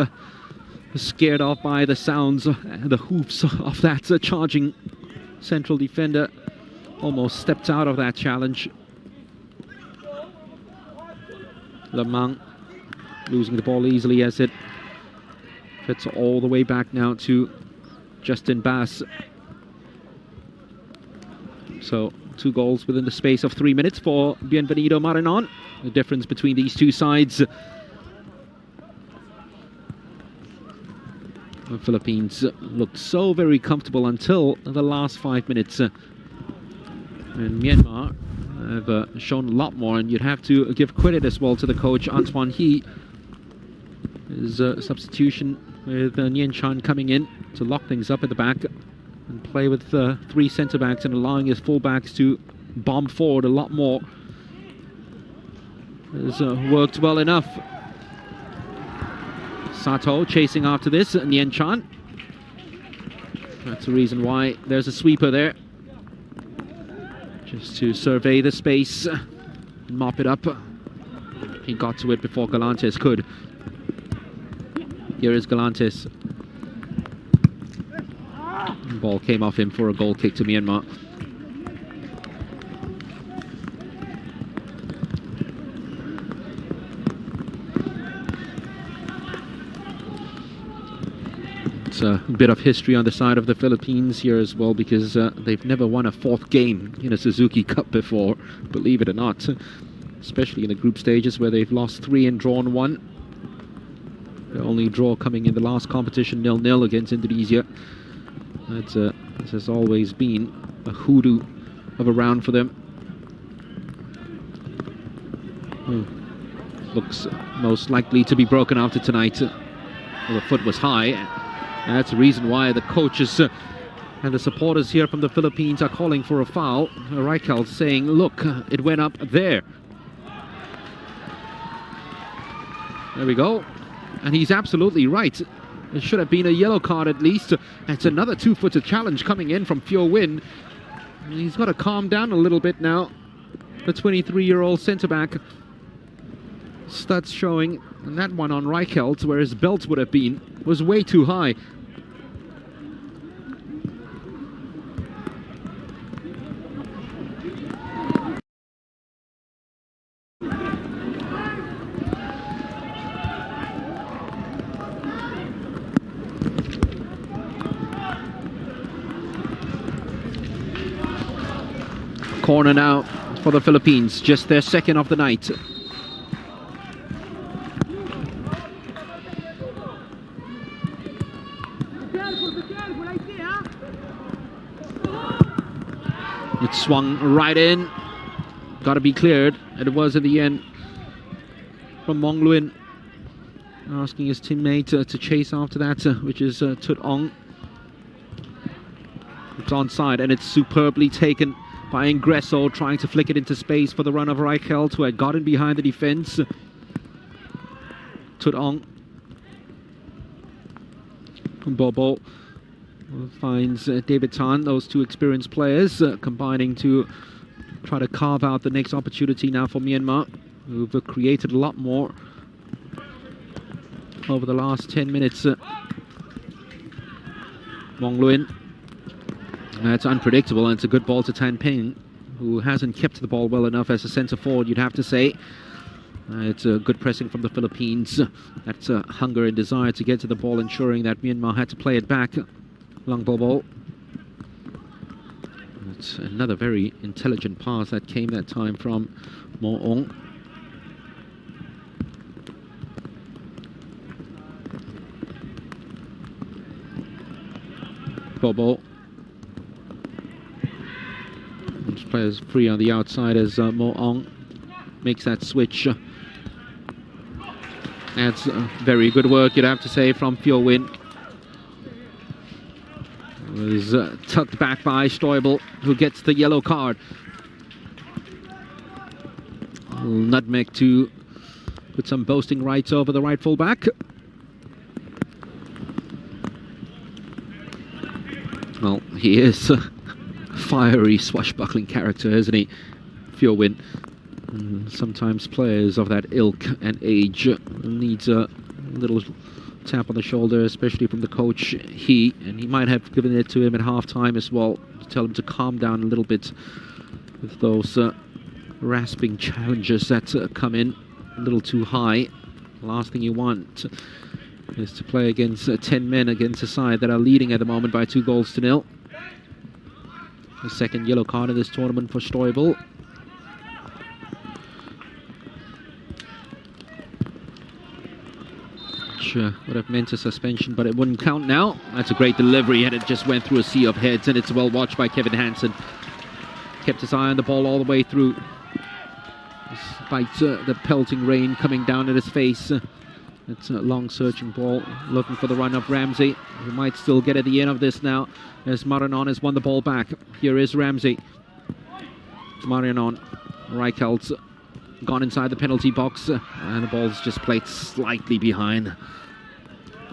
scared off by the sounds and the hoofs of that charging central defender. Almost stepped out of that challenge. Lamang losing the ball easily as it gets all the way back now to Justin Bass. So 2 goals within the space of 3 minutes for Bienvenido Marinon. The difference between these 2 sides. The Philippines looked so very comfortable until the last 5 minutes. And Myanmar have shown a lot more, and you'd have to give credit as well to the coach, Antoine He. His substitution with Nguyen Chan coming in to lock things up at the back and play with 3 centre-backs and allowing his full-backs to bomb forward a lot more. Has worked well enough. Sato chasing after this, Nguyen Chan. That's the reason why there's a sweeper there. Just to survey the space, mop it up. He got to it before Galantes could. Here is Galantes. The ball came off him for a goal kick to Myanmar. It's a bit of history on the side of the Philippines here as well, because they've never won a 4th game in a Suzuki Cup before, believe it or not. Especially in the group stages where they've lost 3 and drawn 1. The only draw coming in the last competition, 0-0 against Indonesia. This has always been a hoodoo of a round for them. Looks most likely to be broken after tonight. Well, the foot was high. That's the reason why the coaches and the supporters here from the Philippines are calling for a foul. Reichelt saying, look, it went up there. There we go. And he's absolutely right. It should have been a yellow card at least. It's another 2-footed challenge coming in from Phyo Win. He's got to calm down a little bit now. The 23-year-old centre-back. Studs showing. And that one on Reichelt, where his belt would have been, was way too high. Corner now for the Philippines, just their second of the night. It swung right in, got to be cleared, and it was at the end from Mong Luin, asking his teammate to chase after that, which is Tut Ong. It's onside, and it's superbly taken by Ingresso, trying to flick it into space for the run of Reichelt, who had gotten behind the defense. Tut Ong. Bobo finds David Tan, those two experienced players, combining to try to carve out the next opportunity now for Myanmar, who've created a lot more over the last 10 minutes. Mong Luin. That's unpredictable, and it's a good ball to Tan Ping, who hasn't kept the ball well enough as a centre forward, you'd have to say. It's a good pressing from the Philippines. That's hunger and desire to get to the ball, ensuring that Myanmar had to play it back. Long ball. It's another very intelligent pass that came that time from Mo Ong. Bobo. Players free on the outside as Mo Ong makes that switch. That's very good work, you'd have to say, from Phyo Win. It was tucked back by Stoibel, who gets the yellow card. Nutmeg to put some boasting rights over the right full-back. Well, he is a fiery, swashbuckling character, isn't he? Phyo Win. Sometimes players of that ilk and age needs a little tap on the shoulder, especially from the coach. He might have given it to him at half-time as well, to tell him to calm down a little bit with those rasping challenges that come in a little too high. The last thing you want is to play against 10 men against a side that are leading at the moment by 2-0. The second yellow card in this tournament for Stoibel. Would have meant a suspension, but it wouldn't count now. That's a great delivery, and it just went through a sea of heads, and it's well watched by Kevin Hansen. Kept his eye on the ball all the way through, despite the pelting rain coming down at his face. It's a long searching ball, looking for the run of Ramsey, who might still get at the end of this now, as Marinon has won the ball back. Here is Ramsey. Marinon, Reichelt gone inside the penalty box, and the ball's just played slightly behind.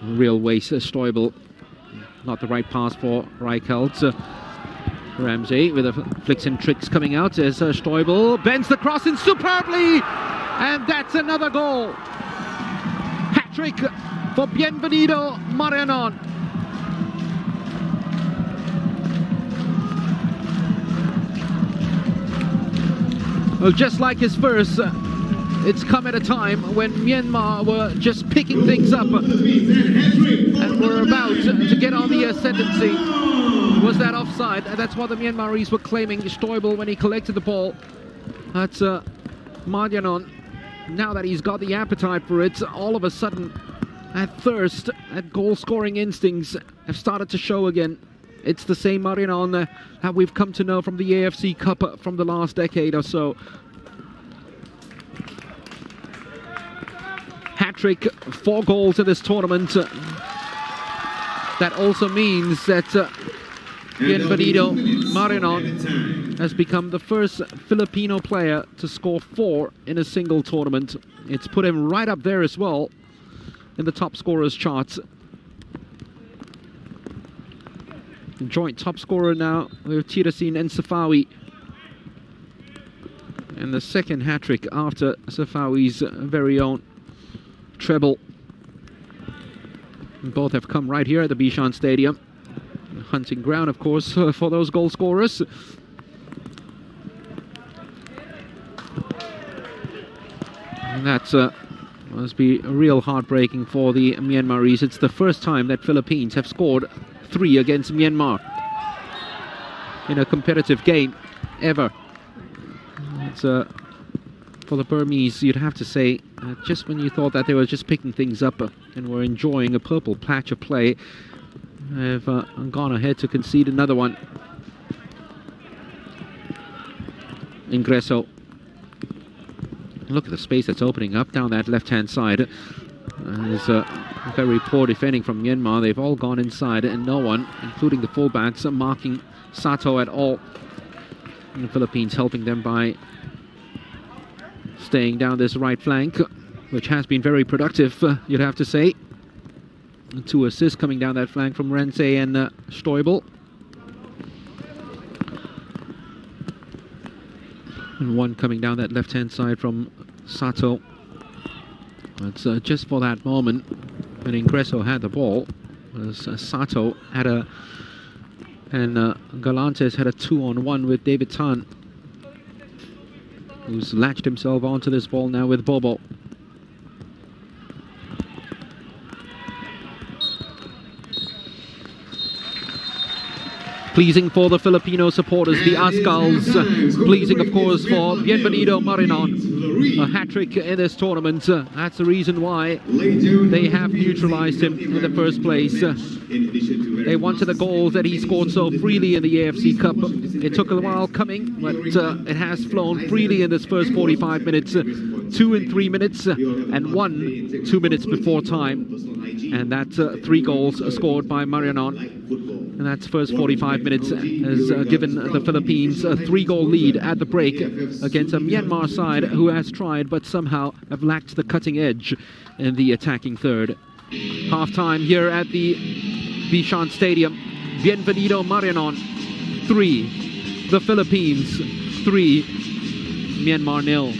Real waste, Stoibel. Not the right pass for Reichelt. Ramsey with a flicks and tricks coming out as Stoibel bends the cross in superbly, and that's another goal. Hat-trick for Bienvenido Marinon. Well, just like his first, it's come at a time when Myanmar were just picking things up and were about to get on the ascendancy. Was that offside? That's what the Myanmaris were claiming. Stoibel, when he collected the ball, that's Marinon. Now that he's got the appetite for it, all of a sudden that thirst, that goal-scoring instincts have started to show again. It's the same Marinon that we've come to know from the AFC Cup from the last decade or so. Hat-trick, 4 goals in this tournament. That also means that Bienvenido Marinon has become the first Filipino player to score 4 in a single tournament. It's put him right up there as well in the top scorers charts. Joint top scorer now with Tirasin and Safawi. And the second hat-trick after Safawi's very own treble. And both have come right here at the Bishan Stadium. Hunting ground, of course, for those goal scorers. And that must be real heartbreaking for the Myanmaris. It's the first time that Philippines have scored 3 against Myanmar in a competitive game ever. But for the Burmese, you'd have to say, just when you thought that they were just picking things up and were enjoying a purple patch of play, they've gone ahead to concede another one. Ingresso. Look at the space that's opening up down that left-hand side. There's very poor defending from Myanmar. They've all gone inside and no one, including the fullbacks, marking Sato at all. And the Philippines helping them by staying down this right flank, which has been very productive, you'd have to say. 2 assists coming down that flank from Rense and Stoibel. And 1 coming down that left-hand side from Sato. It's just for that moment when Ingresso had the ball, as Sato had and Galantes had a 2-on-1 with David Tan, who's latched himself onto this ball now with Bobo. Pleasing for the Filipino supporters, the Ascals. Pleasing, of course, for Bienvenido Marinon. A hat-trick in this tournament. That's the reason why they have neutralized him in the first place. They wanted the goals that he scored so freely in the AFC Cup. It took a while coming, but it has flown freely in this first 45 minutes. 2 in 3 minutes, and 1 2 minutes before time. And that's 3 goals scored by Marinon. And that's first 45 minutes has given the Philippines a 3-goal lead at the break against a Myanmar side who has tried but somehow have lacked the cutting edge in the attacking third. Half-time here at the Bishan Stadium. Bienvenido Marinon 3, the Philippines 3, Myanmar 0.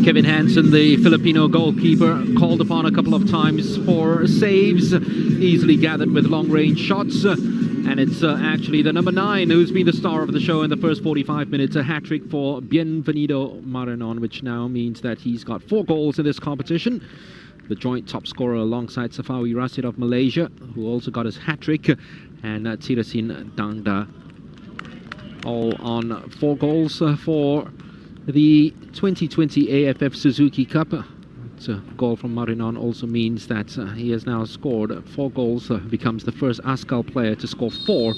Kevin Hansen, the Filipino goalkeeper, called upon a couple of times for saves, easily gathered with long-range shots. And it's actually the number 9 who's been the star of the show in the first 45 minutes. A hat-trick for Bienvenido Marinon, which now means that he's got 4 goals in this competition. The joint top scorer alongside Safawi Rashid of Malaysia, who also got his hat-trick, and Tirasin Dangda, all on 4 goals for the 2020 AFF Suzuki Cup. A goal from Marinon also means that he has now scored 4 goals, becomes the first ASCAL player to score 4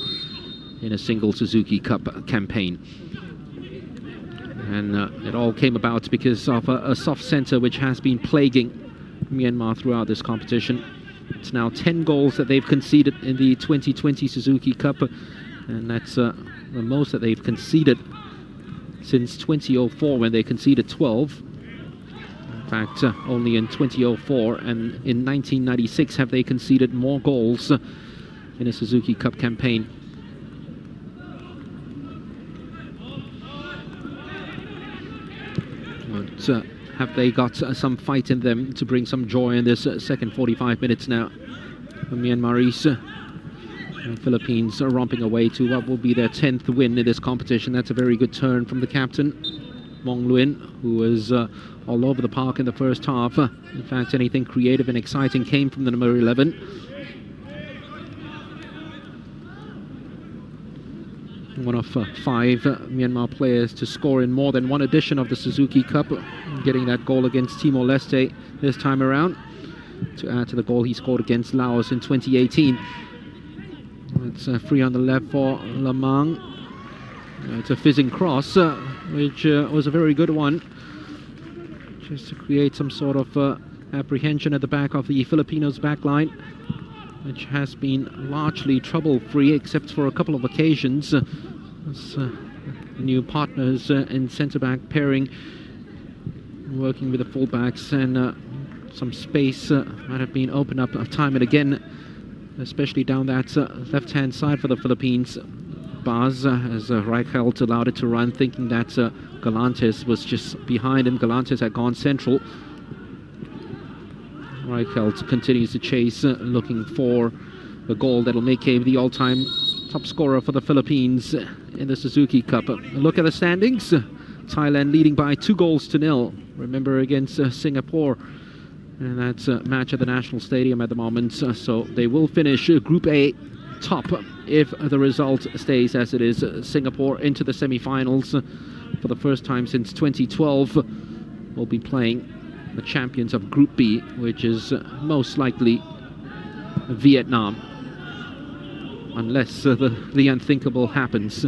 in a single Suzuki Cup campaign. And it all came about because of a soft centre which has been plaguing Myanmar throughout this competition. It's now 10 goals that they've conceded in the 2020 Suzuki Cup, and that's the most that they've conceded since 2004, when they conceded 12. In fact, only in 2004 and in 1996 have they conceded more goals in a Suzuki Cup campaign. But have they got some fight in them to bring some joy in this second 45 minutes now? The Myanmaris, Philippines are romping away to what will be their 10th win in this competition. That's a very good turn from the captain, Mong Luin, who was all over the park in the first half. In fact, anything creative and exciting came from the number 11. One of 5 Myanmar players to score in more than one edition of the Suzuki Cup, getting that goal against Timor-Leste this time around, to add to the goal he scored against Laos in 2018. It's free on the left for Lamang. It's a fizzing cross, which was a very good one, just to create some sort of apprehension at the back of the Filipinos' back line, which has been largely trouble-free except for a couple of occasions. New partners in centre-back pairing, working with the full-backs, and some space might have been opened up time and again, especially down that left-hand side for the Philippines. Baz, as Reichelt allowed it to run, thinking that Galantes was just behind him. Galantes had gone central. Reichelt continues to chase, looking for the goal that'll make him the all-time top scorer for the Philippines in the Suzuki Cup. A look at the standings. Thailand leading by 2-0. Remember, against Singapore. And that's a match at the National Stadium at the moment. So they will finish Group A top if the result stays as it is. Singapore into the semi-finals for the first time since 2012. Will be playing the champions of Group B, which is most likely Vietnam, unless the unthinkable happens.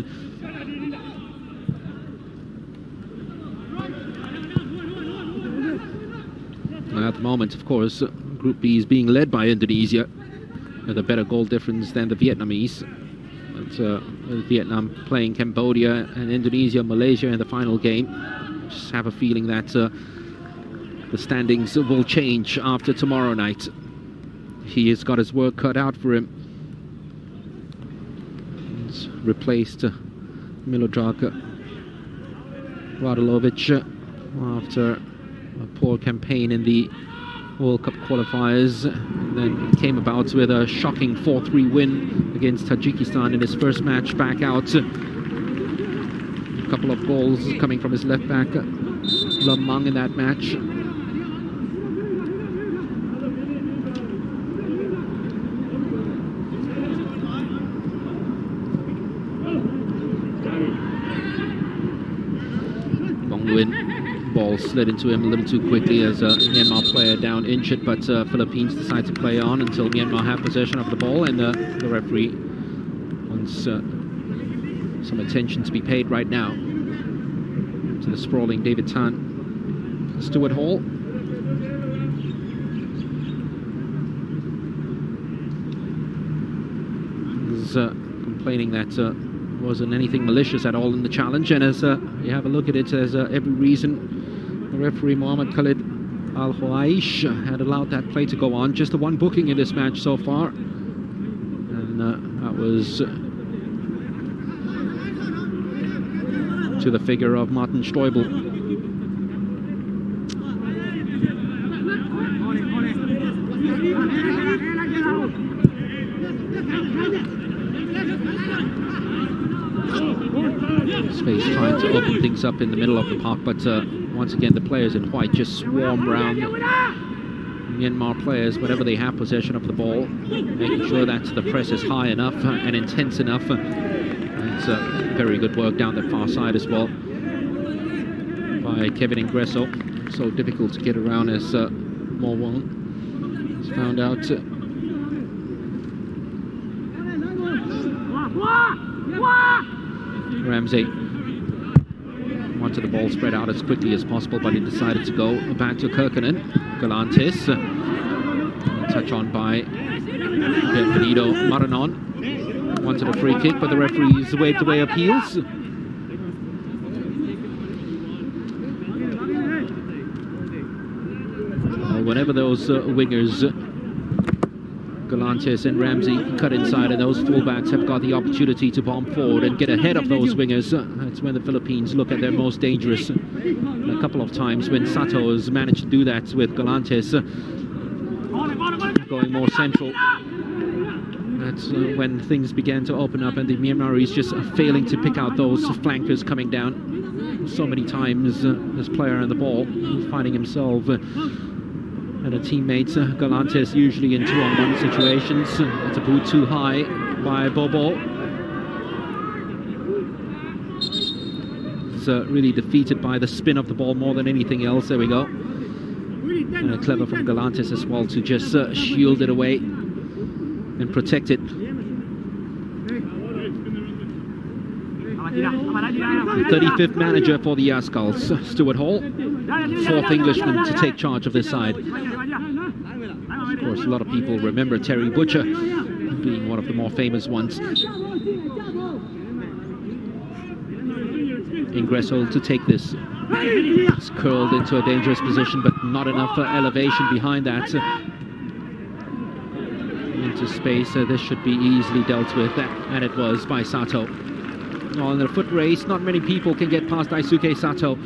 At the moment, of course, Group B is being led by Indonesia with a better goal difference than the Vietnamese. But Vietnam playing Cambodia and Indonesia, Malaysia in the final game. Just have a feeling that the standings will change after tomorrow night. He has got his work cut out for him. He's replaced Milorad Radulovic after a poor campaign in the World Cup qualifiers, and then came about with a shocking 4-3 win against Tajikistan in his first match back out. A couple of goals coming from his left back Lamang in that match. Ball slid into him a little too quickly as a Myanmar player down injured, but Philippines decide to play on until Myanmar have possession of the ball, and the referee wants some attention to be paid right now to the sprawling David Tan. Stuart Hall. Is complaining that wasn't anything malicious at all in the challenge, and as you have a look at it, there's every reason the referee Mohammed Khalid Al-Hawaish had allowed that play to go on. Just the one booking in this match so far, and that was to the figure of Martin Stoibel. Space trying to open things up in the middle of the park, but once again the players in white just swarm around Myanmar players whenever they have possession of the ball, making sure that the press is high enough and intense enough. It's very good work down the far side as well by Kevin Ingresso. So difficult to get around as Morwon has found out. Ramsey wanted the ball spread out as quickly as possible, but he decided to go back to Kirkinen. Galantis, touch on by Benito Maranon. Wanted a free kick, but the referees waved away appeals. Whenever those wingers, Galantis and Ramsey, cut inside, and those fullbacks have got the opportunity to bomb forward and get ahead of those wingers, that's when the Philippines look at their most dangerous. A couple of times when Sato has managed to do that with Galantis going more central, that's when things began to open up, and the Myanmaris just failing to pick out those flankers coming down. So many times this player on the ball finding himself and a teammate, Galantis, usually in 2-on-1 situations. It's a boot too high by Bobo. It's really defeated by the spin of the ball more than anything else. There we go. And clever from Galantis as well to just shield it away and protect it. The 35th manager for the Yaskals, Stuart Hall, 4th Englishman to take charge of this side. Of course, a lot of people remember Terry Butcher being one of the more famous ones. Ingresso to take this. It's curled into a dangerous position, but not enough elevation behind that. Into space, this should be easily dealt with, and it was by Sato. On the foot race, not many people can get past Daisuke Sato.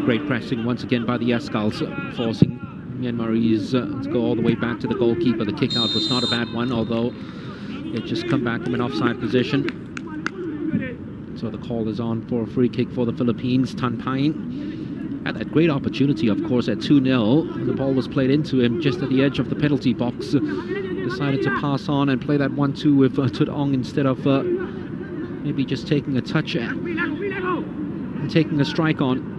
Great pressing once again by the Yaskals, forcing Myanmaris to go all the way back to the goalkeeper. The kick out was not a bad one, although it just come back from an offside position. So the call is on for a free kick for the Philippines. Tan Pain had that great opportunity, of course, at 2-0. The ball was played into him just at the edge of the penalty box. Decided to pass on and play that 1-2 with Tut Ong instead of maybe just taking a touch and taking a strike on.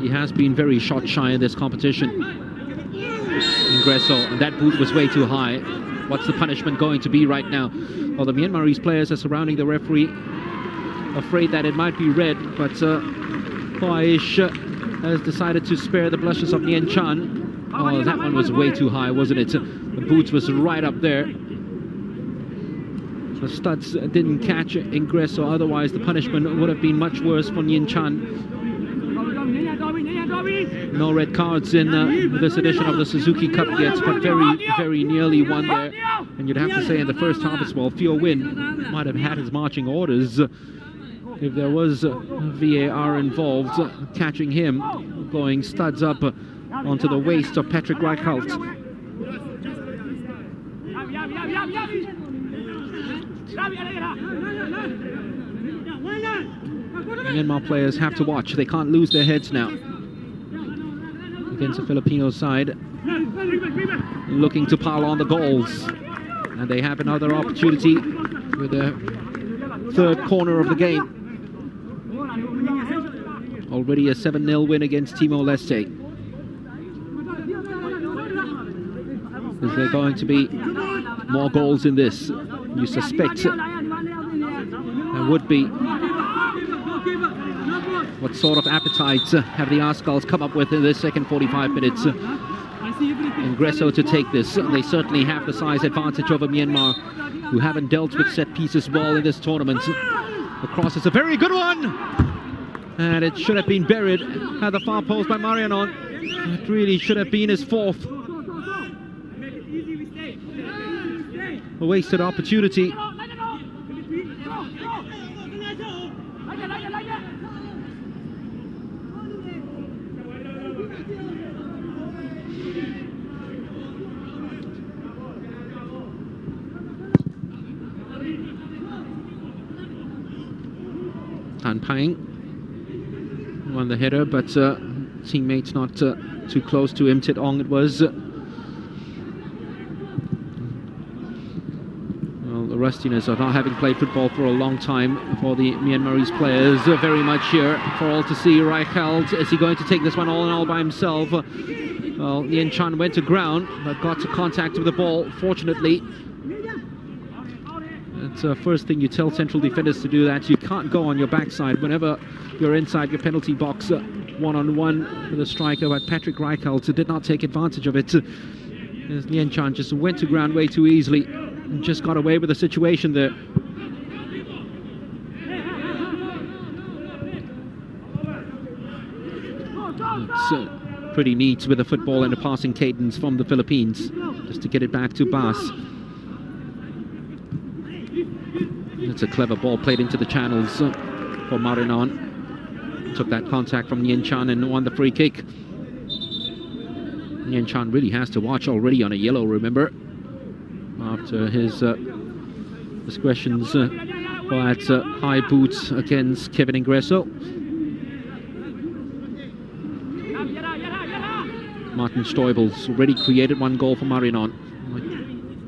He has been very shot shy in this competition. Ingresso, and that boot was way too high. What's the punishment going to be right now? Well, the Myanmarese players are surrounding the referee, afraid that it might be red, but Hawaish has decided to spare the blushes of Nien Chan. Oh, that one was way too high, wasn't it? The boot was right up there. The studs didn't catch Ingresso, otherwise the punishment would have been much worse for Nien Chan. No red cards in this edition of the Suzuki Cup yet, but very nearly one there. And you'd have to say in the first half as well, Theo Win might have had his marching orders if there was VAR involved, catching him going studs up onto the waist of Patrick Reichelt. Myanmar players have to watch. They can't lose their heads now. Against the Filipino side, looking to pile on the goals. And they have another opportunity with the third corner of the game. Already a 7-0 win against Timor-Leste. Is there going to be more goals in this? You suspect there would be. What sort of appetites have the Arscals come up with in this second 45 minutes? Ingresso to take this. They certainly have the size advantage over Myanmar, who haven't dealt with set pieces well in this tournament. The cross is a very good one! And it should have been buried at the far post by Marianon. It really should have been his fourth. A wasted opportunity. Tan Pang won the header, but teammates not too close to him. Tit Ong it was. Well, the rustiness of not having played football for a long time for the Myanmarese players. Very much here for all to see. Reichelt, is he going to take this one all in all by himself? Well, Yen Chan went to ground, but got to contact with the ball, fortunately. It's the first thing you tell central defenders to do, that you can't go on your backside whenever you're inside your penalty box one-on-one with a striker. But Patrick Reichelt did not take advantage of it. As Yen Chan just went to ground way too easily and just got away with the situation there. It's pretty neat with the football and the passing cadence from the Philippines, just to get it back to Bas. It's a clever ball played into the channels for Marianon. Took that contact from Yen Chan and won the free kick. Yen Chan really has to watch already on a yellow, remember, after his discretions for that high boot against Kevin Ingresso. Martin Stoibel's already created one goal for Marianon.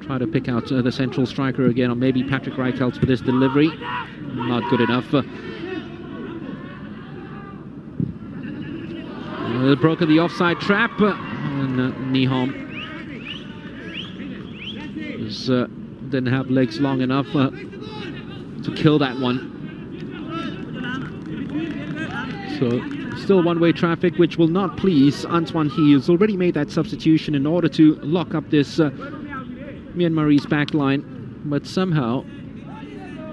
Try to pick out the central striker again, or maybe Patrick Reichelt with this delivery. Not good enough. Broken the offside trap, and Nihom didn't have legs long enough to kill that one. So still one-way traffic, which will not please Antoine He, who's already made that substitution in order to lock up this Myanmarese backline, but somehow,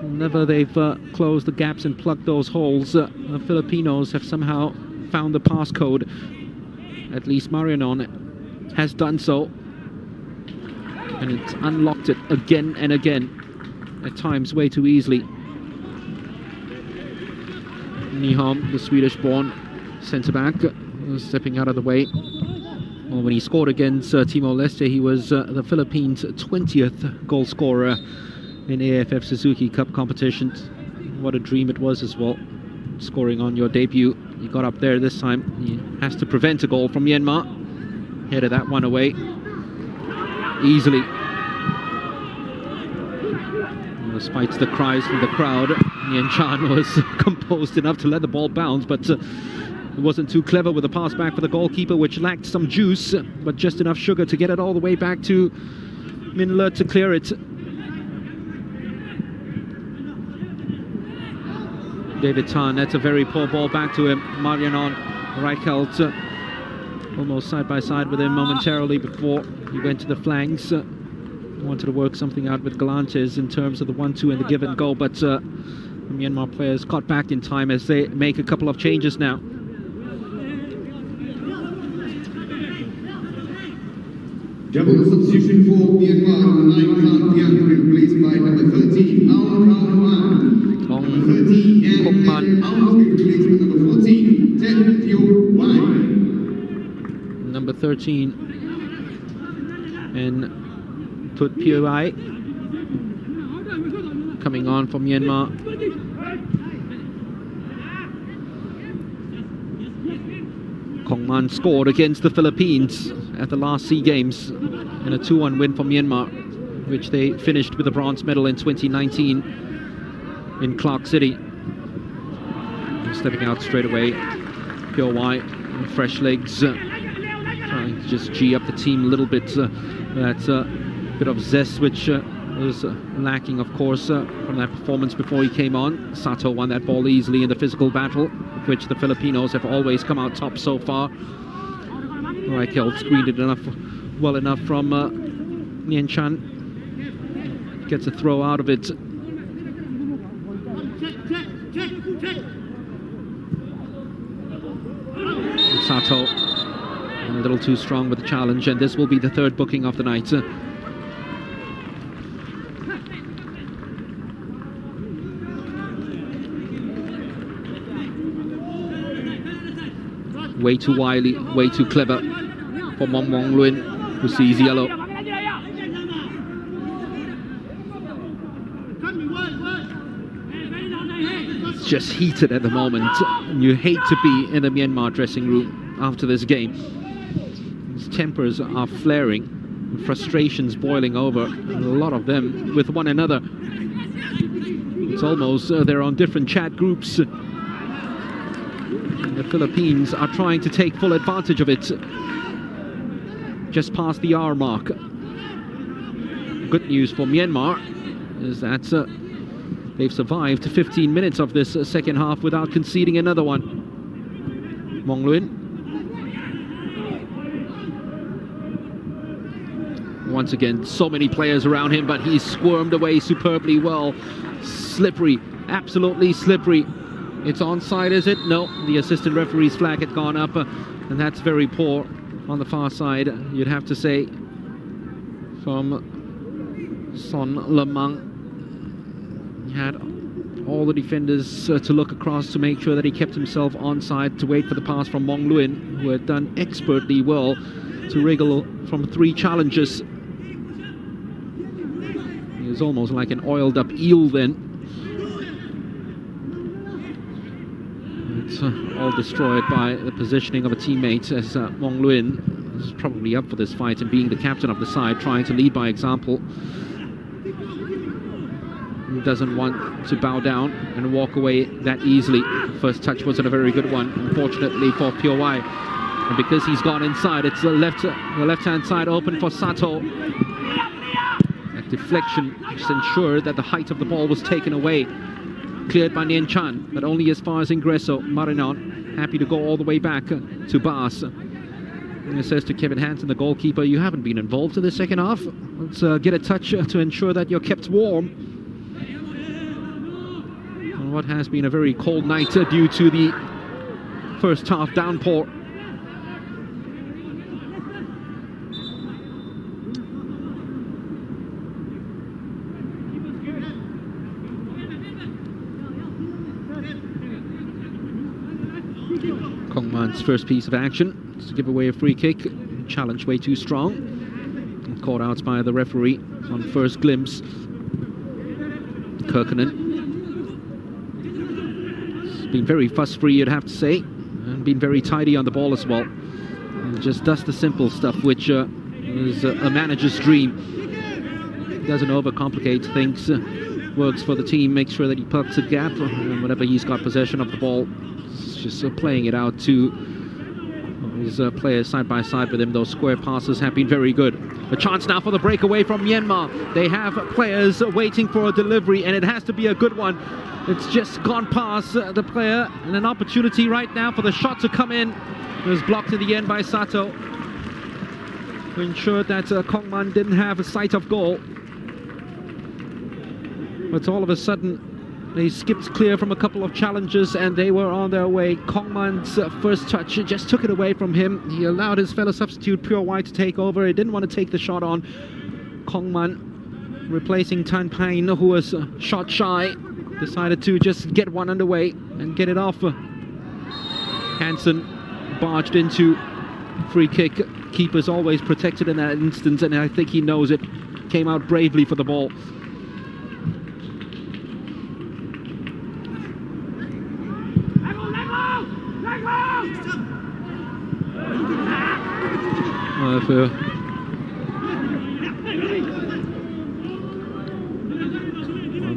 whenever they've closed the gaps and plugged those holes, the Filipinos have somehow found the passcode. At least Marianon has done so, and it's unlocked it again and again, at times way too easily. Nihom, the Swedish-born centre-back, stepping out of the way. Well, when he scored against Timor-Leste, he was the Philippines' 20th goal scorer in AFF Suzuki Cup competitions. What a dream it was as well, scoring on your debut. He got up there this time. He has to prevent a goal from Myanmar. Headed that one away easily. And despite the cries from the crowd, Yen Chan was composed enough to let the ball bounce, but it wasn't too clever with the pass back for the goalkeeper, which lacked some juice, but just enough sugar to get it all the way back to Min Le to clear it. David Tan, that's a very poor ball back to him. Marianon, Reichelt almost side by side with him momentarily before he went to the flanks. Wanted to work something out with Galantes in terms of the 1-2 and the give and go, but the Myanmar players got back in time as they make a couple of changes now. Double substitution for Myanmar, number 9, Khan Pian, replaced by number 13, Aung Khan Man. Number 30, and Aung will be replaced with number 14, Ted Theo Wai. Number 13 and Tut Pio Wai coming on from Myanmar. Kong Man scored against the Philippines at the last SEA Games in a 2-1 win for Myanmar, which they finished with a bronze medal in 2019 in Clark City. Stepping out straight away, Pio Wai, fresh legs, trying to just G up the team a little bit. That bit of zest which was lacking, of course, from that performance before he came on. Sato won that ball easily in the physical battle which the Filipinos have always come out top so far. Reichelt screened it well enough from Nien Chan. Gets a throw out of it. Sato a little too strong with the challenge, and this will be the third booking of the night. Way too wily, way too clever for Mong Luin, who sees yellow. It's just heated at the moment. You hate to be in the Myanmar dressing room after this game. His tempers are flaring, frustrations boiling over, a lot of them with one another. It's almost they're on different chat groups. The Philippines are trying to take full advantage of it. Just past the hour mark. Good news for Myanmar is that they've survived 15 minutes of this second half without conceding another one. Mong Luin. Once again, so many players around him, but he's squirmed away superbly well. Slippery, absolutely slippery. It's onside, is it? No, the assistant referee's flag had gone up, and that's very poor on the far side, you'd have to say, from Son Lamang. He had all the defenders to look across to make sure that he kept himself onside to wait for the pass from Mong Luin, who had done expertly well to wriggle from 3 challenges. He was almost like an oiled up eel then. It's all destroyed by the positioning of a teammate, as Mong Luin is probably up for this fight and being the captain of the side, trying to lead by example. He doesn't want to bow down and walk away that easily. First touch wasn't a very good one, unfortunately, for POY. And because he's gone inside, it's the left-hand side open for Sato. That deflection just ensured that the height of the ball was taken away. Cleared by Nien Chan, but only as far as Ingresso. Marinon happy to go all the way back to Bas. And he says to Kevin Hansen, the goalkeeper, you haven't been involved in the second half. Let's get a touch to ensure that you're kept warm. On what has been a very cold night due to the first half downpour. Kongman's first piece of action is to give away a free kick. Challenge way too strong. And caught out by the referee on first glimpse. Kirkinen. He's been very fuss-free, you'd have to say, and been very tidy on the ball as well. And just does the simple stuff, which is a manager's dream. Doesn't overcomplicate things. Works for the team, makes sure that he plugs a gap whenever he's got possession of the ball. Just playing it out to his players side by side with him. Those square passes have been very good. A chance now for the breakaway from Myanmar. They have players waiting for a delivery, and it has to be a good one. It's just gone past the player, and an opportunity right now for the shot to come in. It was blocked in the end by Sato, who ensured that Kongman didn't have a sight of goal. But all of a sudden, they skipped clear from a couple of challenges and they were on their way. Kongman's first touch just took it away from him. He allowed his fellow substitute Pure White to take over. He didn't want to take the shot on. Kongman, replacing Tan Pain, who was shot shy, decided to just get one underway and get it off. Hansen barged into free kick. Keeper's always protected in that instance, and I think he knows it. Came out bravely for the ball.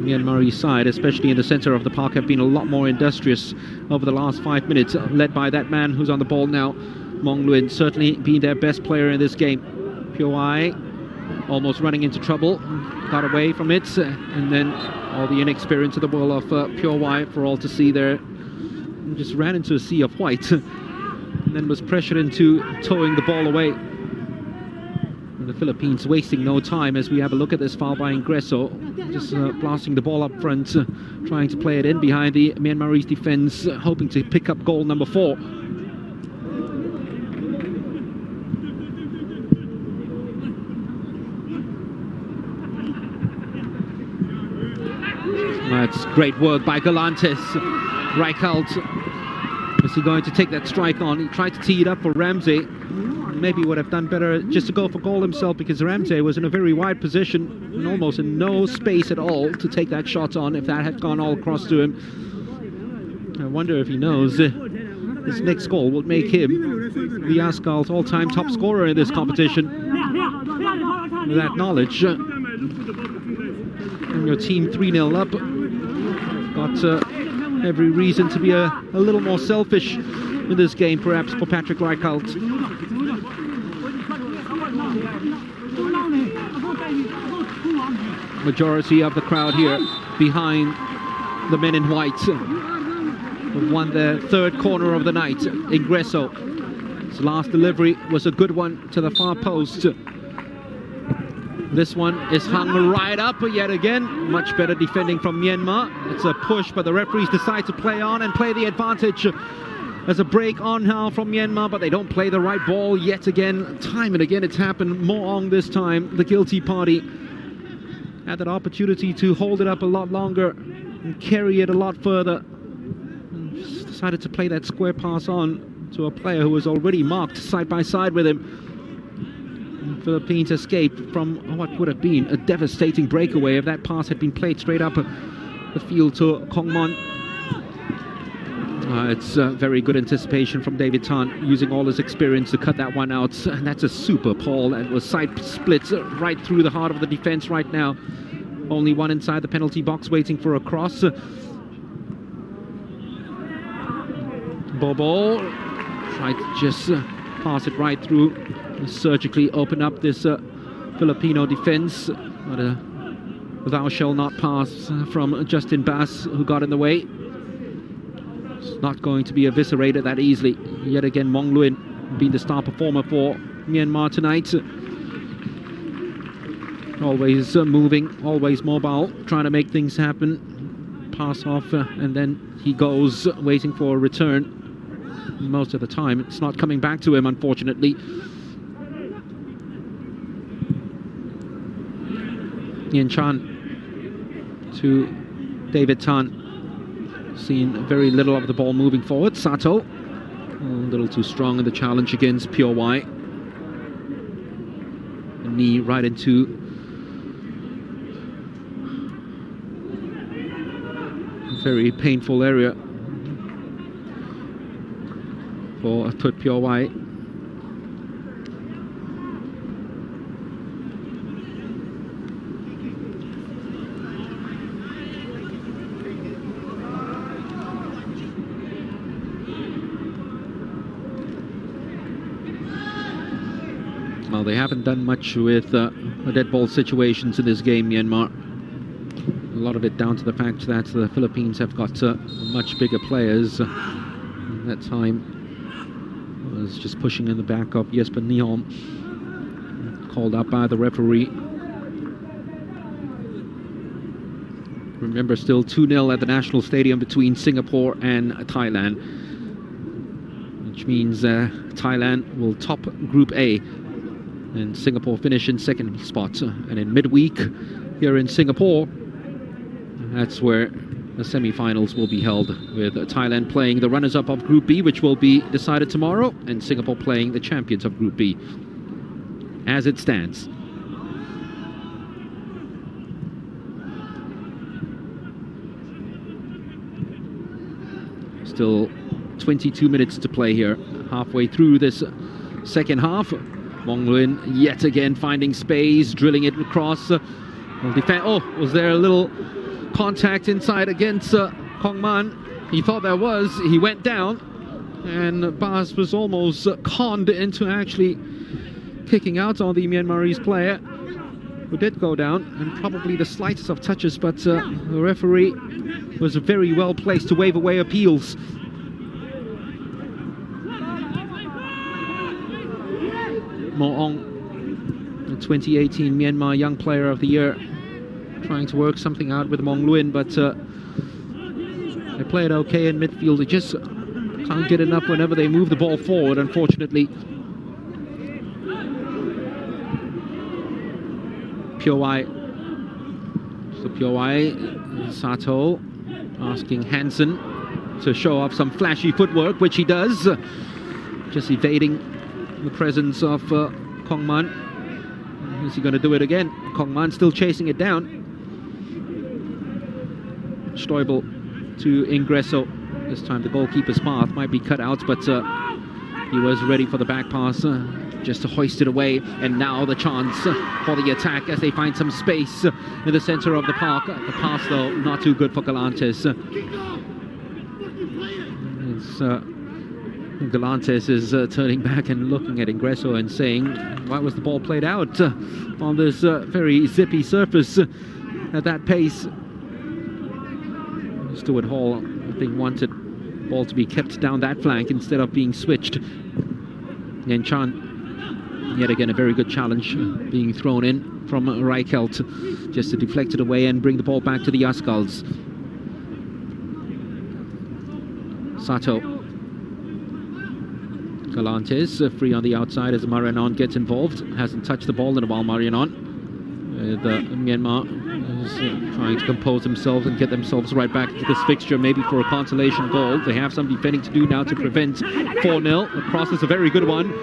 Myanmar's side, especially in the center of the park, have been a lot more industrious over the last 5 minutes, led by that man who's on the ball now, Mong Luin, certainly being their best player in this game. POI almost running into trouble, got away from it, and then all the inexperience of the ball of POI for all to see there. and just ran into a sea of white and then was pressured into towing the ball away. And the Philippines wasting no time as we have a look at this foul by Ingreso, just blasting the ball up front, trying to play it in behind the Myanmarese defense, hoping to pick up goal number 4. That's great work by Galantes. Reichelt, is he going to take that strike on? He tried to tee it up for Ramsey. Maybe would have done better just to go for goal himself, because Ramsey was in a very wide position and almost in no space at all to take that shot on if that had gone all across to him. I wonder if he knows his next goal will make him the Ascal's all-time top scorer in this competition. With that knowledge, and your team 3-0 up, got every reason to be a little more selfish in this game, perhaps, for Patrick Reichelt. Majority of the crowd here behind the men in white, who won their 3rd corner of the night. Ingreso, his last delivery was a good one to the far post. This one is hung right up yet again. Much better defending from Myanmar. It's a push, but the referees decide to play on and play the advantage. There's a break on now from Myanmar, but they don't play the right ball yet again. Time and again it's happened. Moong this time, the guilty party, had that opportunity to hold it up a lot longer and carry it a lot further. And just decided to play that square pass on to a player who was already marked side by side with him. And Philippines escaped from what would have been a devastating breakaway if that pass had been played straight up the field to Kongmon. It's very good anticipation from David Tan, using all his experience to cut that one out. And that's a super Paul, and was side splits right through the heart of the defense right now. Only one inside the penalty box waiting for a cross. Bobo tried to just pass it right through, surgically open up this Filipino defense. But a thou shall not pass from Justin Bass, who got in the way. It's not going to be eviscerated that easily. Yet again, Mong Luin being the star performer for Myanmar tonight. Always moving, always mobile, trying to make things happen. Pass off, and then he goes, waiting for a return. Most of the time, it's not coming back to him, unfortunately. Yen Chan to David Tan. Seen very little of the ball moving forward. Sato, a little too strong in the challenge against Pure Y. A knee right into a very painful area for Pure Y. Well, they haven't done much with dead ball situations in this game, Myanmar. A lot of it down to the fact that the Philippines have got much bigger players. That time was just pushing in the back of Jesper Nyholm, called up by the referee. Remember, still 2-0 at the National Stadium between Singapore and Thailand, which means Thailand will top Group A and Singapore finish in 2nd spot. And in midweek here in Singapore, that's where the semi-finals will be held, with Thailand playing the runners-up of Group B, which will be decided tomorrow, and Singapore playing the champions of Group B. As it stands, still 22 minutes to play here, halfway through this second half. Mong Luin yet again finding space, drilling it across. Was there a little contact inside against Kongman? He thought there was. He went down, and Bas was almost conned into actually kicking out on the Myanmarese player, who did go down, and probably the slightest of touches, but the referee was very well placed to wave away appeals. Mo Ong, the 2018 Myanmar Young Player of the Year, trying to work something out with Mong Luin, but they play it okay in midfield. They just can't get enough whenever they move the ball forward, unfortunately. Pyo So Pyo Sato asking Hansen to show off some flashy footwork, which he does. Just evading the presence of Kong Man. Is he going to do it again? Kong Man still chasing it down. Stoibel to Ingresso. This time the goalkeeper's path might be cut out, but he was ready for the back pass, just to hoist it away. And now the chance for the attack as they find some space in the center of the park. The pass, though, not too good for Galantes. Galantes is turning back and looking at Ingresso and saying, why was the ball played out on this very zippy surface at that pace? Stuart Hall, I think, wanted the ball to be kept down that flank instead of being switched. Yen Chan, yet again a very good challenge being thrown in from Reichelt, just to deflect it away and bring the ball back to the Ascals. Sato. Galantes free on the outside as Marianon gets involved. Hasn't touched the ball in a while, Marianon. Myanmar is trying to compose themselves and get themselves right back into this fixture, maybe for a consolation goal. They have some defending to do now to prevent 4-0. The cross is a very good one.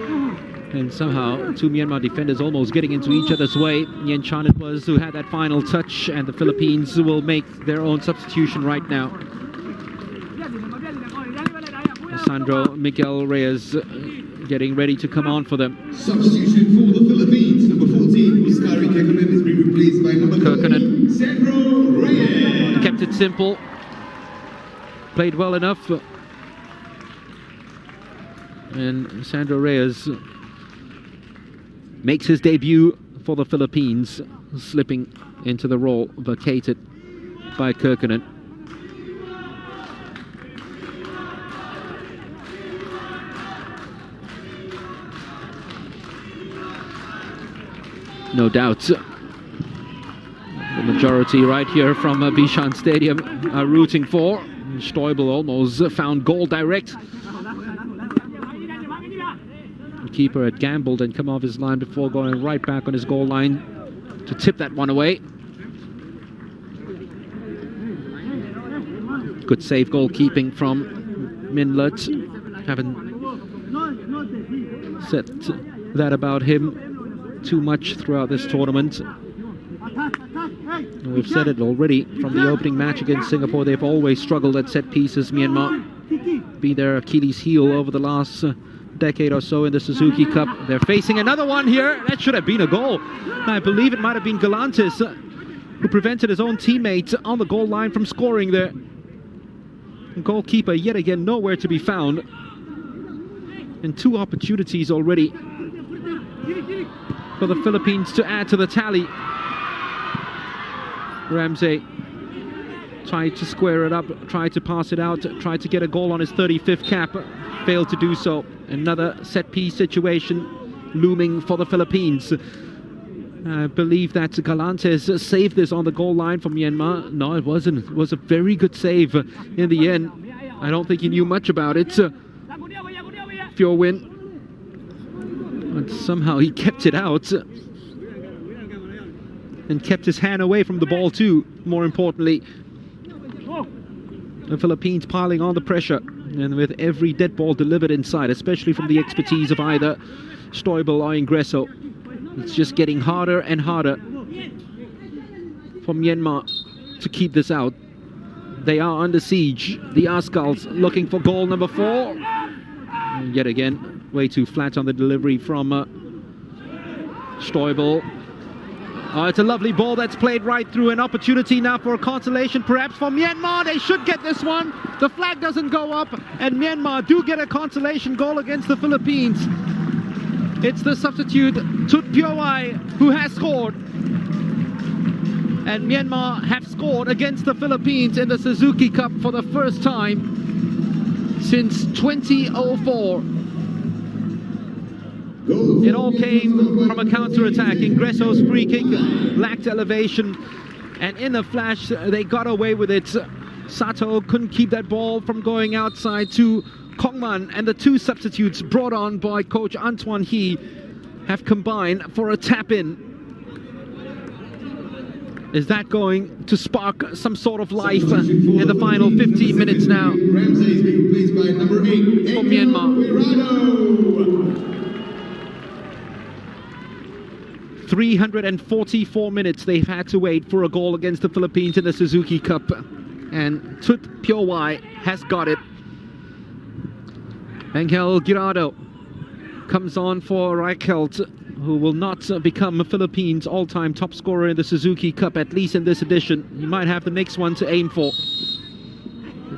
And somehow two Myanmar defenders almost getting into each other's way. Yen Chan it was who had that final touch, and the Philippines will make their own substitution right now. Sandro Miguel Reyes getting ready to come on for them. Substitution for the Philippines, number 14, Ustari Kekanen has been replaced by number 13, Sandro Reyes. Kept it simple, played well enough, and Sandro Reyes makes his debut for the Philippines, slipping into the role vacated by Kirkkonen. No doubt, the majority right here from Bishan Stadium are rooting for. Stoibel almost found goal direct. The keeper had gambled and come off his line before going right back on his goal line to tip that one away. Good save goalkeeping from Minlet. Haven't said that about him too much throughout this tournament. We've said it already from the opening match against Singapore. They've always struggled at set pieces, Myanmar. Been their Achilles heel over the last decade or so in the Suzuki Cup. They're facing another one here. That should have been a goal. I believe it might have been Galantes who prevented his own teammate on the goal line from scoring there. The goalkeeper yet again nowhere to be found. And two opportunities already for the Philippines to add to the tally. Ramsey tried to square it up, tried to pass it out, tried to get a goal on his 35th cap, failed to do so. Another set-piece situation looming for the Philippines. I believe that Galantes saved this on the goal line for Myanmar. No, it wasn't. It was a very good save in the end. I don't think he knew much about it. Fyo Win. But somehow he kept it out and kept his hand away from the ball too, more importantly. The Philippines piling on the pressure, and with every dead ball delivered inside, especially from the expertise of either Stoibel or Ingresso, it's just getting harder and harder for Myanmar to keep this out. They are under siege. The Ascals looking for goal number 4. And yet again, way too flat on the delivery from Stoibel. Oh, it's a lovely ball that's played right through. An opportunity now for a consolation, perhaps for Myanmar. They should get this one. The flag doesn't go up, and Myanmar do get a consolation goal against the Philippines. It's the substitute Tut Pyo who has scored. And Myanmar have scored against the Philippines in the Suzuki Cup for the first time since 2004. It all came from a counter-attack. Ingresso's free kick lacked elevation, and in a flash they got away with it. Sato couldn't keep that ball from going outside to Kongman, and the two substitutes brought on by coach Antoine He have combined for a tap-in. Is that going to spark some sort of life in the final 15 minutes now for Myanmar? 344 minutes they've had to wait for a goal against the Philippines in the Suzuki Cup, and Tut Piawai has got it. Angel Girardo comes on for Reichelt, who will not become Philippines' all-time top scorer in the Suzuki Cup, at least in this edition. He might have the next one to aim for.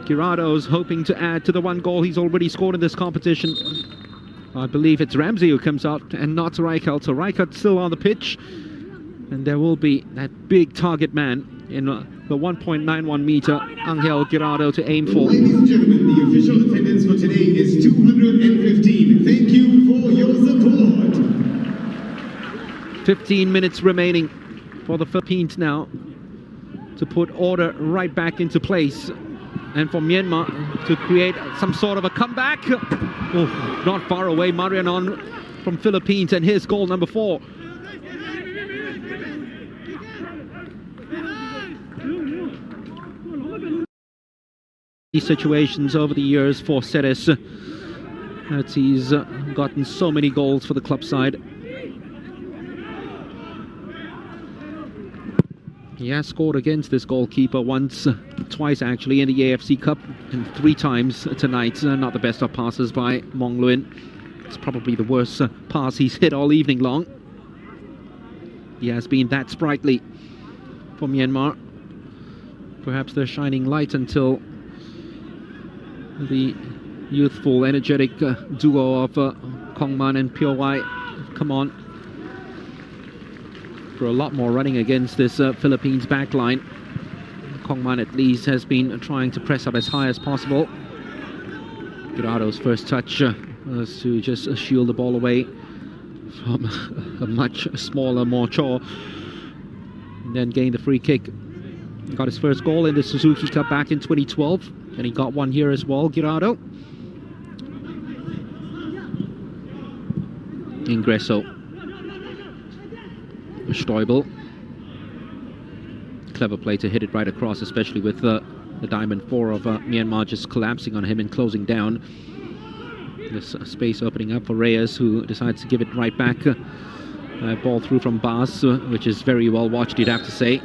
Girardo's hoping to add to the one goal he's already scored in this competition. I believe it's Ramsey who comes out and not Reichelt. So Reichelt still on the pitch, and there will be that big target man in the 1.91 meter Angel Girardo to aim for. Ladies and gentlemen, the official attendance for today is 215. Thank you for your support. 15 minutes remaining for the Philippines now to put order right back into place, and for Myanmar to create some sort of a comeback. Oh, not far away, Marianon from Philippines, and his goal number 4. These situations over the years for Ceres, that he's gotten so many goals for the club side. He has scored against this goalkeeper once, twice actually in the AFC Cup, and 3 times tonight. Not the best of passes by Mong Luin. It's probably the worst pass he's hit all evening long. He has been that sprightly for Myanmar. Perhaps the shining light until the youthful, energetic duo of Kongman and Piawai come on for a lot more running against this Philippines backline. Kongman at least has been trying to press up as high as possible. Girardo's first touch was to just shield the ball away from a much smaller Morchaw, and then gain the free kick. He got his first goal in the Suzuki Cup back in 2012, and he got one here as well, Girardo. Ingresso. Stoibel. Clever play to hit it right across, especially with the Diamond 4 of Myanmar just collapsing on him and closing down. This space opening up for Reyes, who decides to give it right back. Ball through from Bas, which is very well watched, you'd have to say.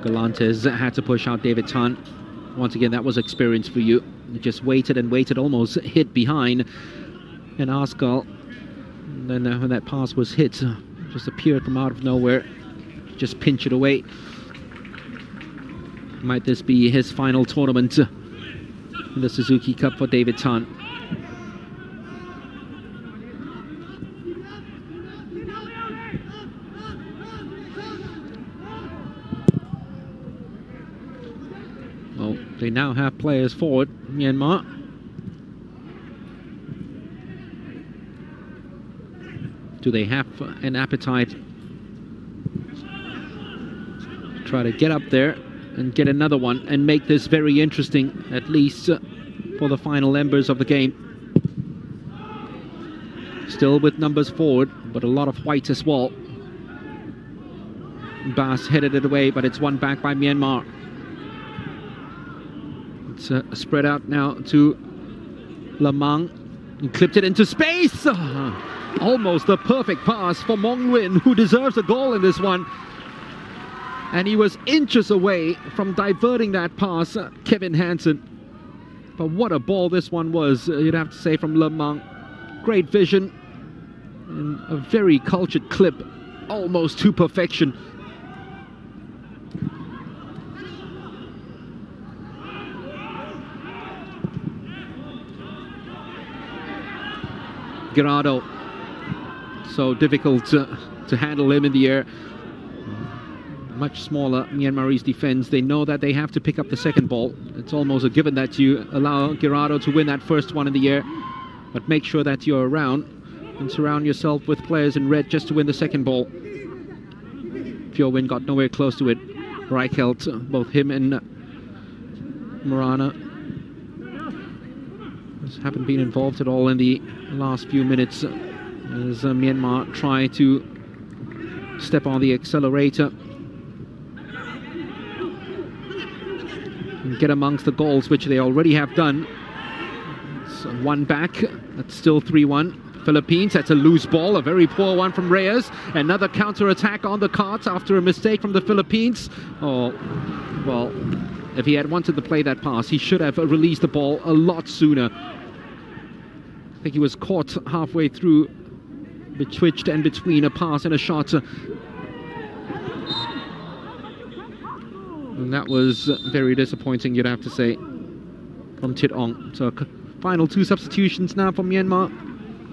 Galantes had to push out David Tan. Once again, that was experience for you. He just waited and waited, almost hit behind. And Askal, then when that pass was hit, just appeared from out of nowhere, just pinch it away. Might this be his final tournament in the Suzuki Cup for David Tan? Well, they now have players forward, Myanmar. Do they have an appetite to try to get up there and get another one and make this very interesting, at least for the final embers of the game? Still with numbers forward, but a lot of white as well. Bas headed it away, but it's won back by Myanmar. It's spread out now to Lamang. He clipped it into space. Almost a perfect pass for Mong Luin, who deserves a goal in this one. And he was inches away from diverting that pass, Kevin Hansen. But what a ball this one was, you'd have to say, from Lamang. Great vision and a very cultured clip, almost to perfection. Girardo, so difficult to handle him in the air. Much smaller Myanmarese defense. They know that they have to pick up the second ball. It's almost a given that you allow Girardo to win that first one in the air, but make sure that you're around and surround yourself with players in red just to win the second ball. Phyo Win got nowhere close to it. Reichelt, both him and Morana haven't been involved at all in the last few minutes as Myanmar try to step on the accelerator and get amongst the goals, which they already have done. It's one back. That's still 3-1. Philippines, that's a loose ball, a very poor one from Reyes. Another counter-attack on the cards after a mistake from the Philippines. Oh, well, if he had wanted to play that pass, he should have released the ball a lot sooner. I think he was caught halfway through, betwixt and between a pass and a shot. And that was very disappointing, you'd have to say, from Tit Ong. So final two substitutions now for Myanmar.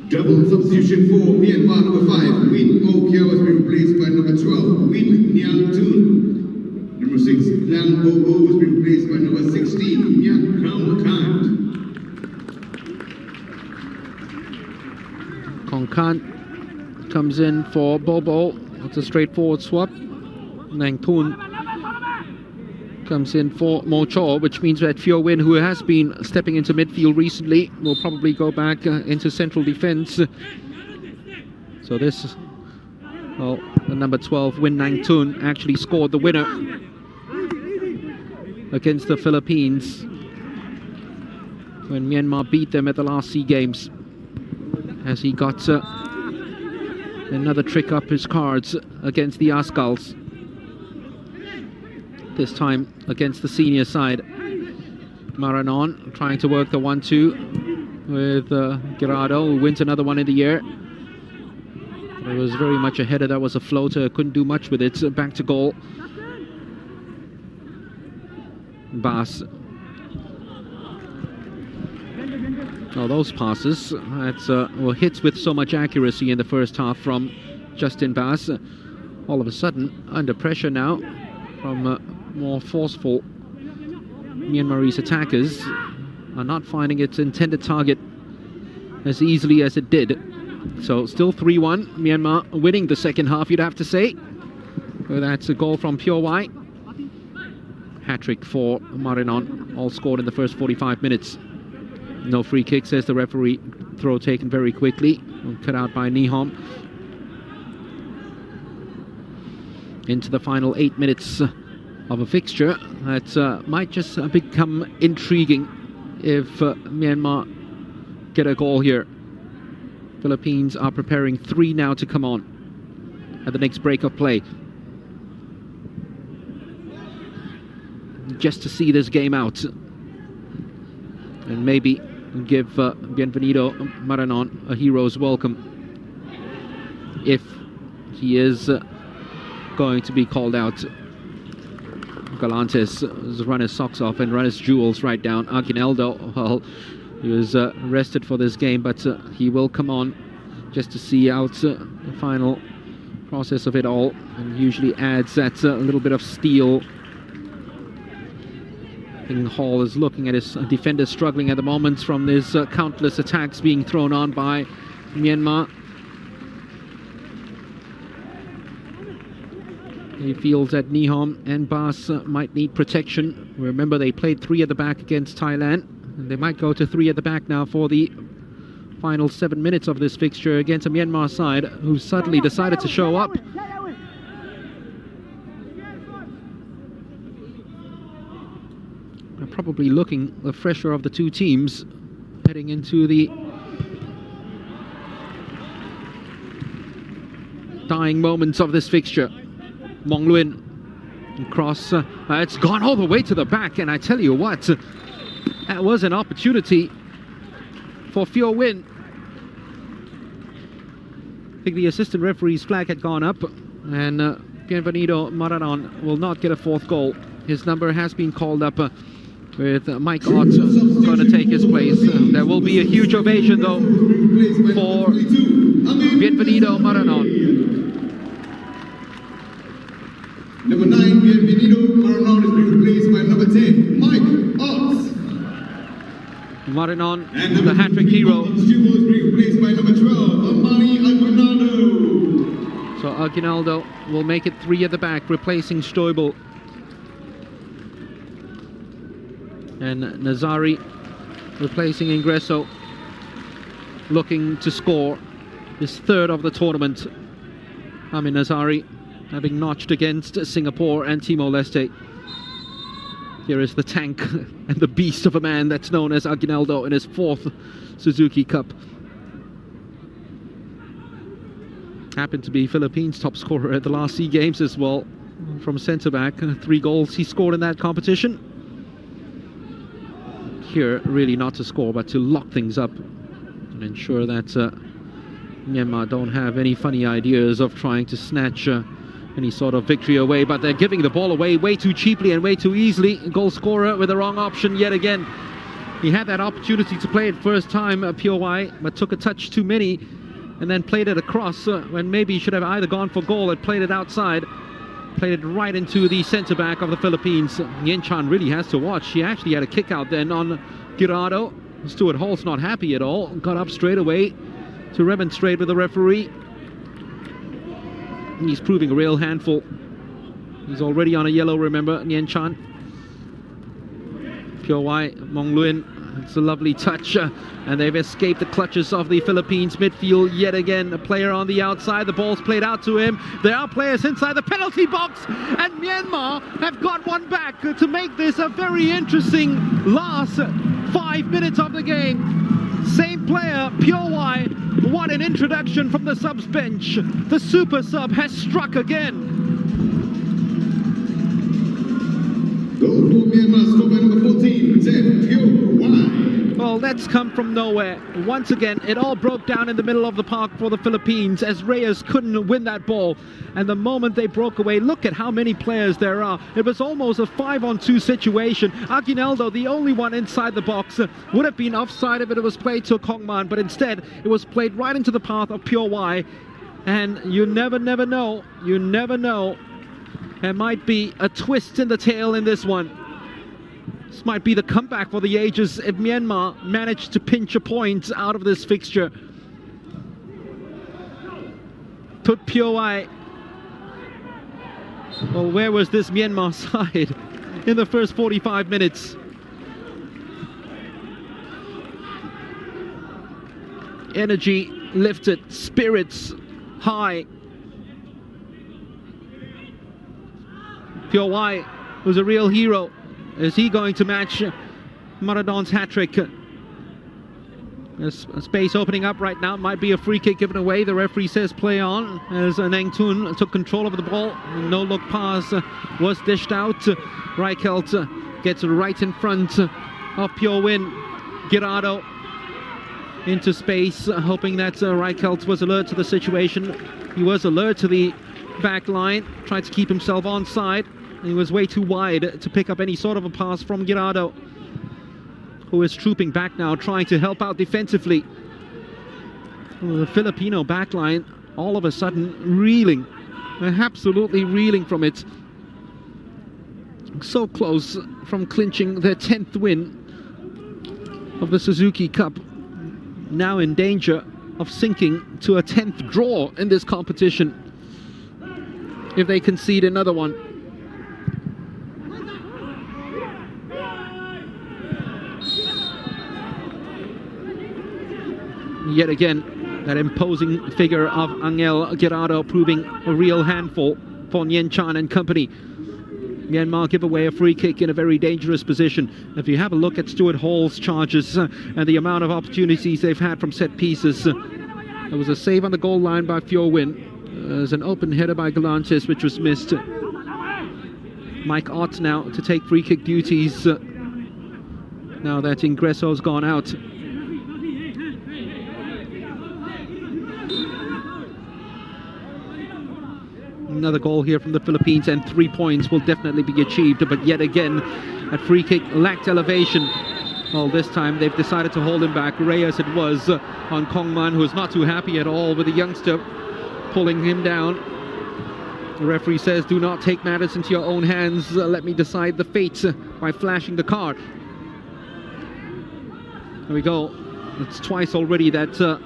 Double substitution for Myanmar, number 5, Win Oh Kiao has been replaced by number 12, Win Nyang Tun. Number 6, Lang Bo Bo has been replaced by number 16, Nyak Khao Khan. Kong Khan comes in for Bobo. It's a straightforward swap. Nang Thun comes in for Mo Cho, which means that Phyo Win, who has been stepping into midfield recently, will probably go back into central defense. So this, well, the number 12, Win Nang Thun, actually scored the winner against the Philippines when Myanmar beat them at the last SEA Games, as he got another trick up his cards against the Ascals. This time against the senior side. Maranon trying to work the 1-2 with Gerardo, who wins another one in the air. It was very much a header, that was a floater, couldn't do much with it. Back to goal. Bas. Oh, those passes, that's were hits with so much accuracy in the first half from Justin Bas. All of a sudden, under pressure now from more forceful Myanmarese attackers, are not finding its intended target as easily as it did. So still 3-1, Myanmar winning the second half, you'd have to say. Well, that's a goal from Pure White. Hat-trick for Marinon, all scored in the first 45 minutes. No free kick, says the referee. Throw taken very quickly, cut out by Nihom. Into the final 8 minutes of a fixture that might just become intriguing if Myanmar get a goal here. Philippines are preparing 3 now to come on at the next break of play, just to see this game out and maybe give Bienvenido Maranon a hero's welcome if he is going to be called out. Galantes has run his socks off and run his jewels right down. Aguinaldo, well, he was rested for this game, but he will come on just to see out the final process of it all, and usually adds that little bit of steel. I think Hall is looking at his defenders struggling at the moment from these countless attacks being thrown on by Myanmar. He feels that Nihom and Bas might need protection. Remember, they played 3 at the back against Thailand, and they might go to 3 at the back now for the final 7 minutes of this fixture against a Myanmar side who suddenly decided to show up. They're probably looking the fresher of the two teams heading into the dying moments of this fixture. Mong Luin cross, it's gone all the way to the back, and I tell you what, that was an opportunity for Phyo Win. I think the assistant referee's flag had gone up, and Bienvenido Maranon will not get a 4th goal. His number has been called up with Mike Ott going to take his place. There will be a huge ovation though for Bienvenido Maranon. Number 9, Bienvenido Maranon is being replaced by number 10, Mike Ott. Maranon, the hat-trick hero. Is being replaced by number 12, Aguinaldo will make it 3 at the back, replacing Stoibel. And Nazari replacing Ingresso, looking to score his 3rd of the tournament. Amin Nazari having notched against Singapore and Timor-Leste. Here is the tank and the beast of a man that's known as Aguinaldo in his 4th Suzuki Cup. Happened to be Philippines' top scorer at the last SEA Games as well, from centre-back. 3 goals he scored in that competition. Here, really not to score, but to lock things up and ensure that Myanmar don't have any funny ideas of trying to snatch any sort of victory away, but they're giving the ball away way too cheaply and way too easily. Goal scorer with the wrong option yet again. He had that opportunity to play it first time, POY, but took a touch too many and then played it across when maybe he should have either gone for goal or played it outside. Played it right into the centre-back of the Philippines. Yen Chan really has to watch. He actually had a kick out then on Girado. Stuart Hall's not happy at all. Got up straight away to remonstrate with the referee. He's proving a real handful. He's already on a yellow, remember, Yen Chan. POY, Mong Luin. It's a lovely touch, and they've escaped the clutches of the Philippines midfield yet again. A player on the outside, the ball's played out to him. There are players inside the penalty box, and Myanmar have got one back to make this a very interesting last 5 minutes of the game. Same player, POY. What an introduction from the subs bench. The super sub has struck again. Goal for Myanmar, stopper number 14, Zen POY. Well, that's come from nowhere. Once again, it all broke down in the middle of the park for the Philippines as Reyes couldn't win that ball. And the moment they broke away, look at how many players there are. It was almost a 5-on-2 situation. Aguinaldo, the only one inside the box, would have been offside if it was played to Kongman, but instead it was played right into the path of POY. And you never know. You never know. There might be a twist in the tail in this one. This might be the comeback for the ages if Myanmar managed to pinch a point out of this fixture. Put POY. Well, where was this Myanmar side in the first 45 minutes? Energy lifted, spirits high. POY was a real hero. Is he going to match Maradon's hat-trick? There's a space opening up right now. Might be a free kick given away. The referee says play on as Nang Tun took control of the ball. No look pass was dished out. Reichelt gets right in front of Pyo Win. Girado into space, hoping that Reichelt was alert to the situation. He was alert to the back line, tried to keep himself onside. He was way too wide to pick up any sort of a pass from Girado, who is trooping back now, trying to help out defensively. The Filipino backline all of a sudden reeling, absolutely reeling from it. So close from clinching their 10th win of the Suzuki Cup. Now in danger of sinking to a 10th draw in this competition if they concede another one. Yet again, that imposing figure of Angel Girado proving a real handful for Yen Chan and company. Myanmar give away a free kick in a very dangerous position. If you have a look at Stuart Hall's charges and the amount of opportunities they've had from set pieces, there was a save on the goal line by Phyo Win. There's an open header by Galantis which was missed. Mike Ott now to take free kick duties now that Ingresso's gone out. Another goal here from the Philippines and 3 points will definitely be achieved, but yet again that free kick lacked elevation. Well, this time they've decided to hold him back. Reyes it was on Kongman, who is not too happy at all with the youngster pulling him down. The referee says, do not take matters into your own hands, let me decide the fate by flashing the card. There we go. It's twice already that the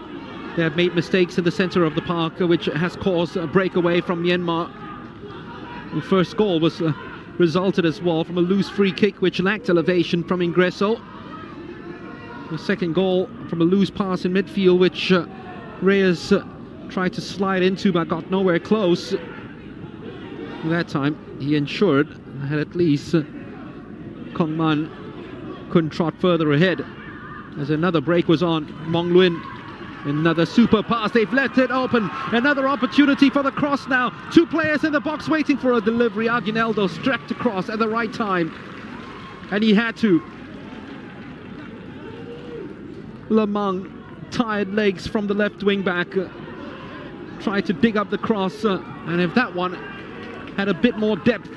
They have made mistakes in the center of the park, which has caused a breakaway from Myanmar. The first goal was resulted as well from a loose free kick, which lacked elevation from Ingresso. The second goal from a loose pass in midfield, which Reyes tried to slide into but got nowhere close. That time he ensured that at least Kong Man couldn't trot further ahead. As another break was on, Mong Luin, another super pass, they've left it open. Another opportunity for the cross now. Two players in the box waiting for a delivery. Aguinaldo strapped across at the right time, and he had to. Lamang, tired legs from the left wing back, tried to dig up the cross, and if that one had a bit more depth,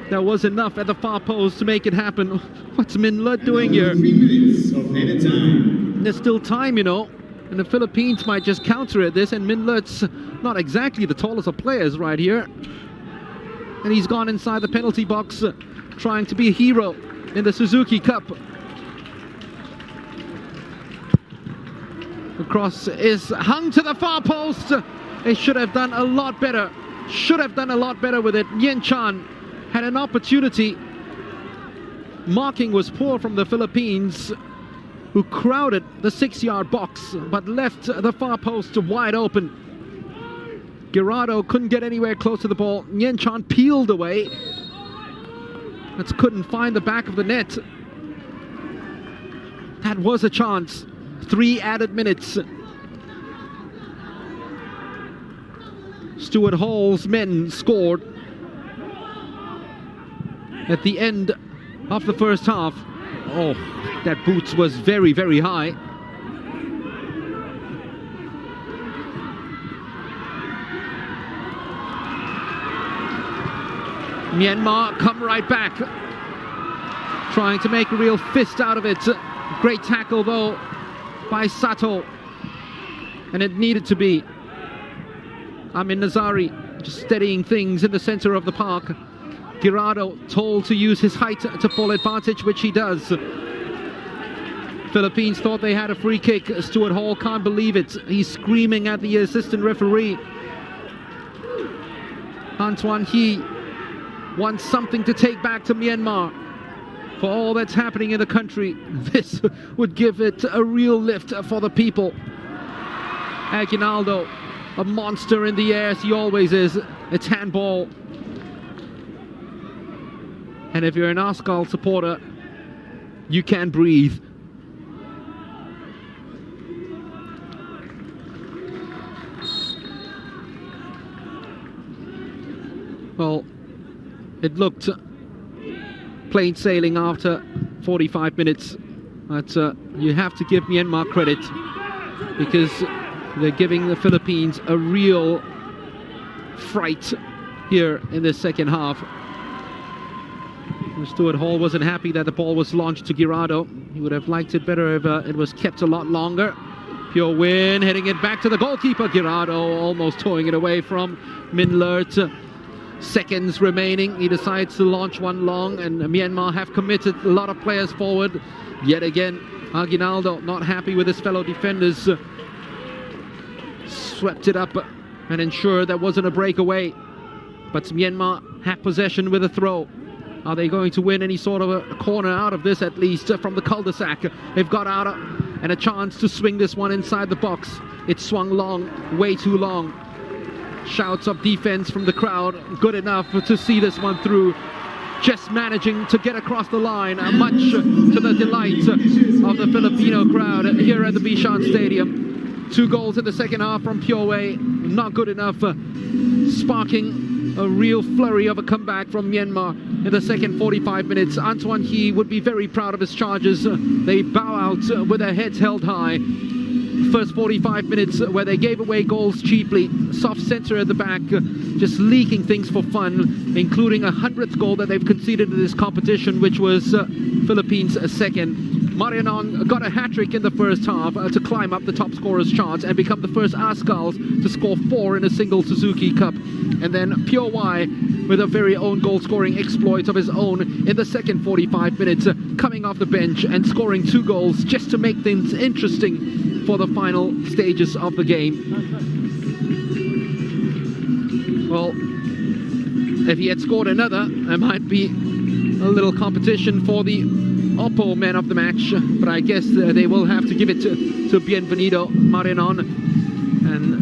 there was enough at the far post to make it happen. What's Min Le doing here? 3 minutes of added time. There's still time, you know, and the Philippines might just counter at this, and Min Le's not exactly the tallest of players right here. And he's gone inside the penalty box, trying to be a hero in the Suzuki Cup. The cross is hung to the far post. They should have done a lot better. Should have done a lot better with it. Yen Chan had an opportunity. Marking was poor from the Philippines, who crowded the 6-yard box but left the far post wide open. Gerardo couldn't get anywhere close to the ball. Yen Chan peeled away, but couldn't find the back of the net. That was a chance. 3 added minutes. Stuart Hall's men scored at the end of the first half. Oh, that boots was very, very high. Myanmar come right back, trying to make a real fist out of it. Great tackle though by Sato, and it needed to be. Amin Nazari just steadying things in the center of the park. Gerardo told to use his height to full advantage, which he does. Philippines thought they had a free kick. Stuart Hall can't believe it. He's screaming at the assistant referee. Antoine He wants something to take back to Myanmar. For all that's happening in the country, this would give it a real lift for the people. Aguinaldo, a monster in the air as he always is. It's handball. And if you're an Askal supporter, you can't breathe. Well, it looked plain sailing after 45 minutes, but you have to give Myanmar credit, because they're giving the Philippines a real fright here in the second half. Stuart Hall wasn't happy that the ball was launched to Gerardo. He would have liked it better if it was kept a lot longer. Pure win, heading it back to the goalkeeper. Gerardo almost towing it away from Min Le. Seconds remaining, he decides to launch one long, and Myanmar have committed a lot of players forward. Yet again, Aguinaldo not happy with his fellow defenders. Swept it up and ensured there wasn't a breakaway. But Myanmar have possession with a throw. Are they going to win any sort of a corner out of this, at least from the cul-de-sac? They've got out and a chance to swing this one inside the box. It swung long, way too long. Shouts of defense from the crowd, good enough to see this one through. Just managing to get across the line, much to the delight of the Filipino crowd here at the Bishan Stadium. 2 goals in the second half from Pure Way, not good enough, sparking a real flurry of a comeback from Myanmar in the second 45 minutes. Antoine He would be very proud of his charges. They bow out with their heads held high. First 45 minutes where they gave away goals cheaply. Soft center at the back, just leaking things for fun, including a 100th goal that they've conceded in this competition, which was Philippines' second. Marianon got a hat-trick in the first half to climb up the top scorers chart and become the first Askals to score 4 in a single Suzuki Cup. And then Pure Y with a very own goal-scoring exploit of his own in the second 45 minutes, coming off the bench and scoring 2 goals just to make things interesting for the final stages of the game. Well, if he had scored another, there might be a little competition for the Oppo man of the match, but I guess they will have to give it to Bienvenido Marinon, and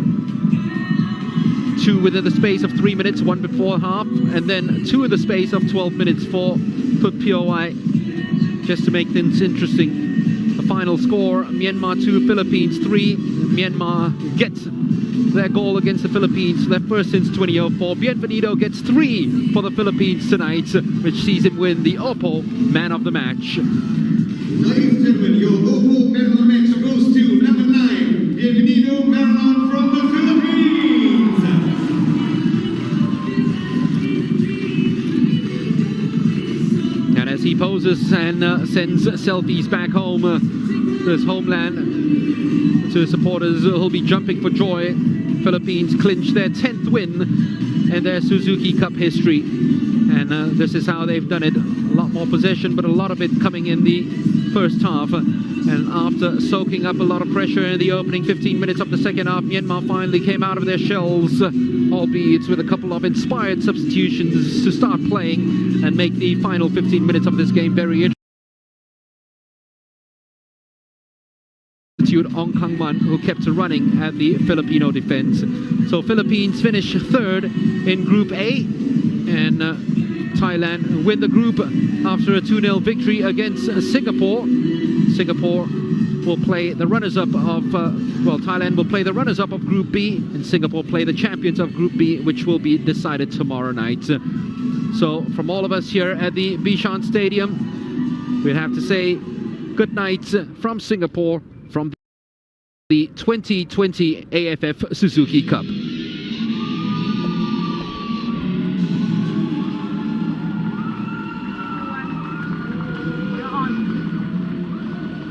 2 within the space of 3 minutes, 1 before half, and then 2 in the space of 12 minutes for POI, just to make things interesting. The final score, Myanmar 2, Philippines 3. Myanmar gets their goal against the Philippines, their first since 2004. Bienvenido gets 3 for the Philippines tonight, which sees him win the Oppo man of the match. Ladies and gentlemen, your Oppo man of the match goes to number 9, Bienvenido Marinon from the Philippines. And as he poses and sends selfies back home to his homeland, to his supporters who'll be jumping for joy, Philippines clinch their 10th win in their Suzuki Cup history. And this is how they've done it. A lot more possession, but a lot of it coming in the first half. And after soaking up a lot of pressure in the opening 15 minutes of the second half, Myanmar finally came out of their shells, albeit with a couple of inspired substitutions to start playing and make the final 15 minutes of this game very interesting. Ong Kang-man, who kept running at the Filipino defense. So Philippines finish 3rd in Group A, and Thailand win the group after a 2-0 victory against Singapore. Singapore will play the runners-up of, Thailand will play the runners-up of Group B, and Singapore play the champions of Group B, which will be decided tomorrow night. So from all of us here at the Bishan Stadium, we'd have to say good night from Singapore, from the 2020 AFF Suzuki Cup.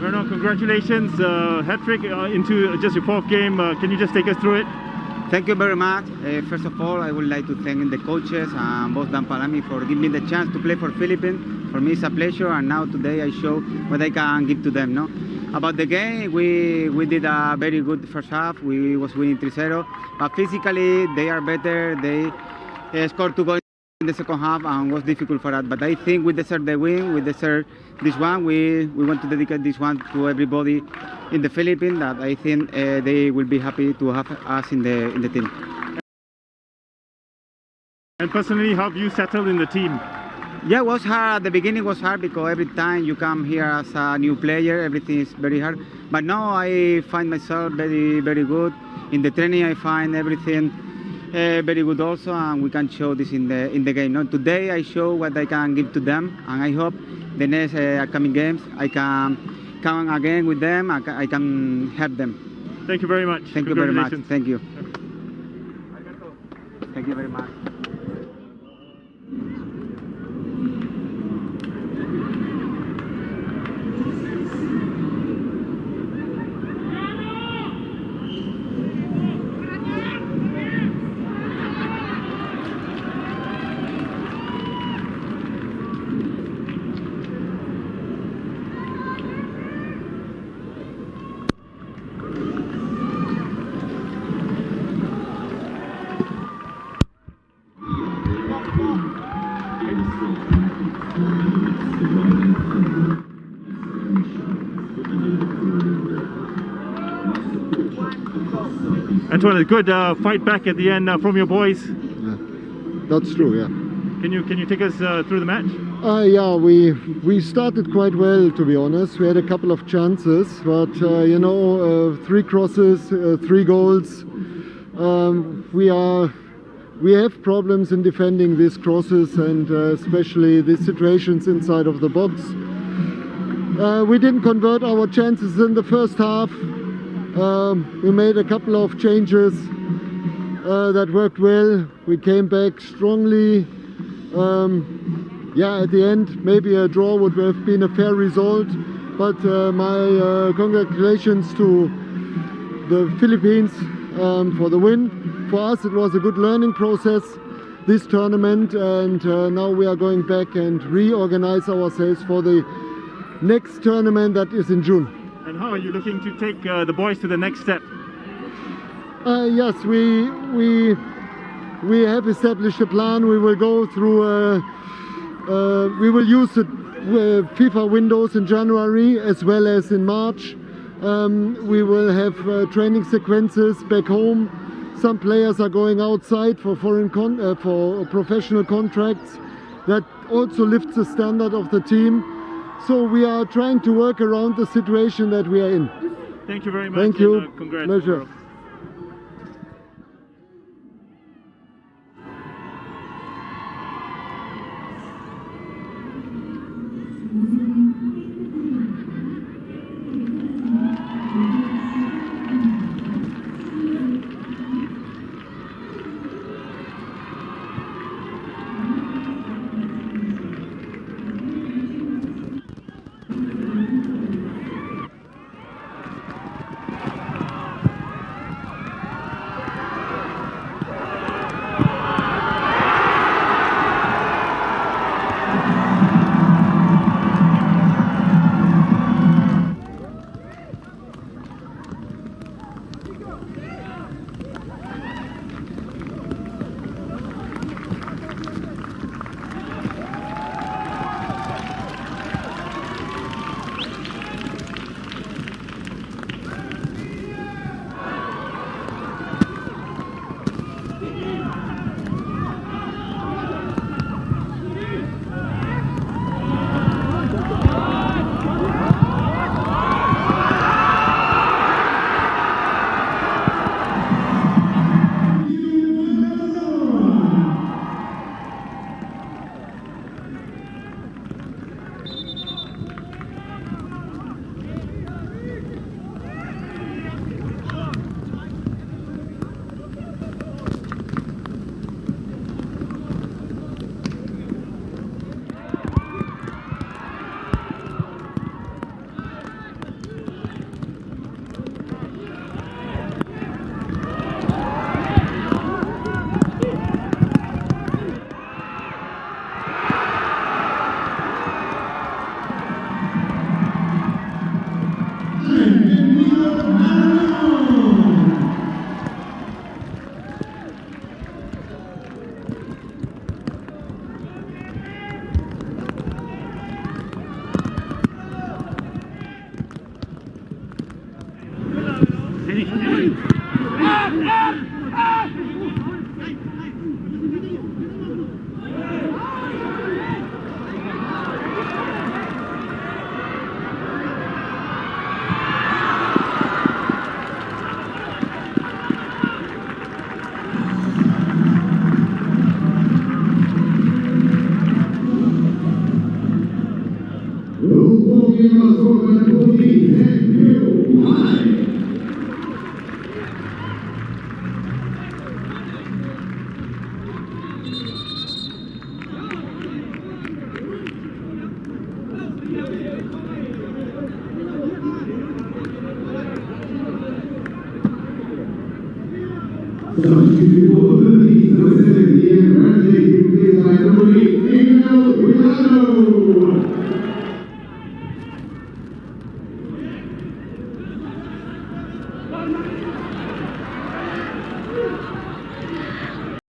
Vernon, congratulations, hat-trick into just your 4th game. Can you just take us through it? Thank you very much. First of all, I would like to thank the coaches and both Dan Palami for giving me the chance to play for Philippines. For me, it's a pleasure, and now today I show what I can give to them. No? About the game, we did a very good first half. We was winning 3-0, but physically they are better. They scored 2 goals in the second half, and was difficult for us. But I think we deserve the win. We deserve this one. We want to dedicate this one to everybody in the Philippines. That I think they will be happy to have us in the team. And personally, how have you settled in the team? Yeah, it was hard. At the beginning it was hard because every time you come here as a new player, everything is very hard. But now I find myself very, very good. In the training I find everything very good also, and we can show this in the game. No? Today I show what I can give to them, and I hope the next upcoming games I can come again with them. I can help them. Thank you very much. Thank you very much. Thank you. Thank you very much. Antoine, a good fight back at the end from your boys. Yeah, that's true. Yeah. Can you take us through the match? Yeah, we started quite well, to be honest. We had a couple of chances, but you know, 3 crosses, 3 goals. We have problems in defending these crosses, and especially these situations inside of the box. We didn't convert our chances in the first half. We made a couple of changes that worked well. We came back strongly. Yeah, at the end, maybe a draw would have been a fair result, but my congratulations to the Philippines for the win. For us, it was a good learning process, this tournament, and now we are going back and reorganize ourselves for the next tournament that is in June. And how are you looking to take the boys to the next step? Yes, we have established a plan. We will go through. We will use the FIFA windows in January as well as in March. We will have training sequences back home. Some players are going outside for for professional contracts. That also lifts the standard of the team. So we are trying to work around the situation that we are in. Thank you very much. Thank you. Congrats. Pleasure.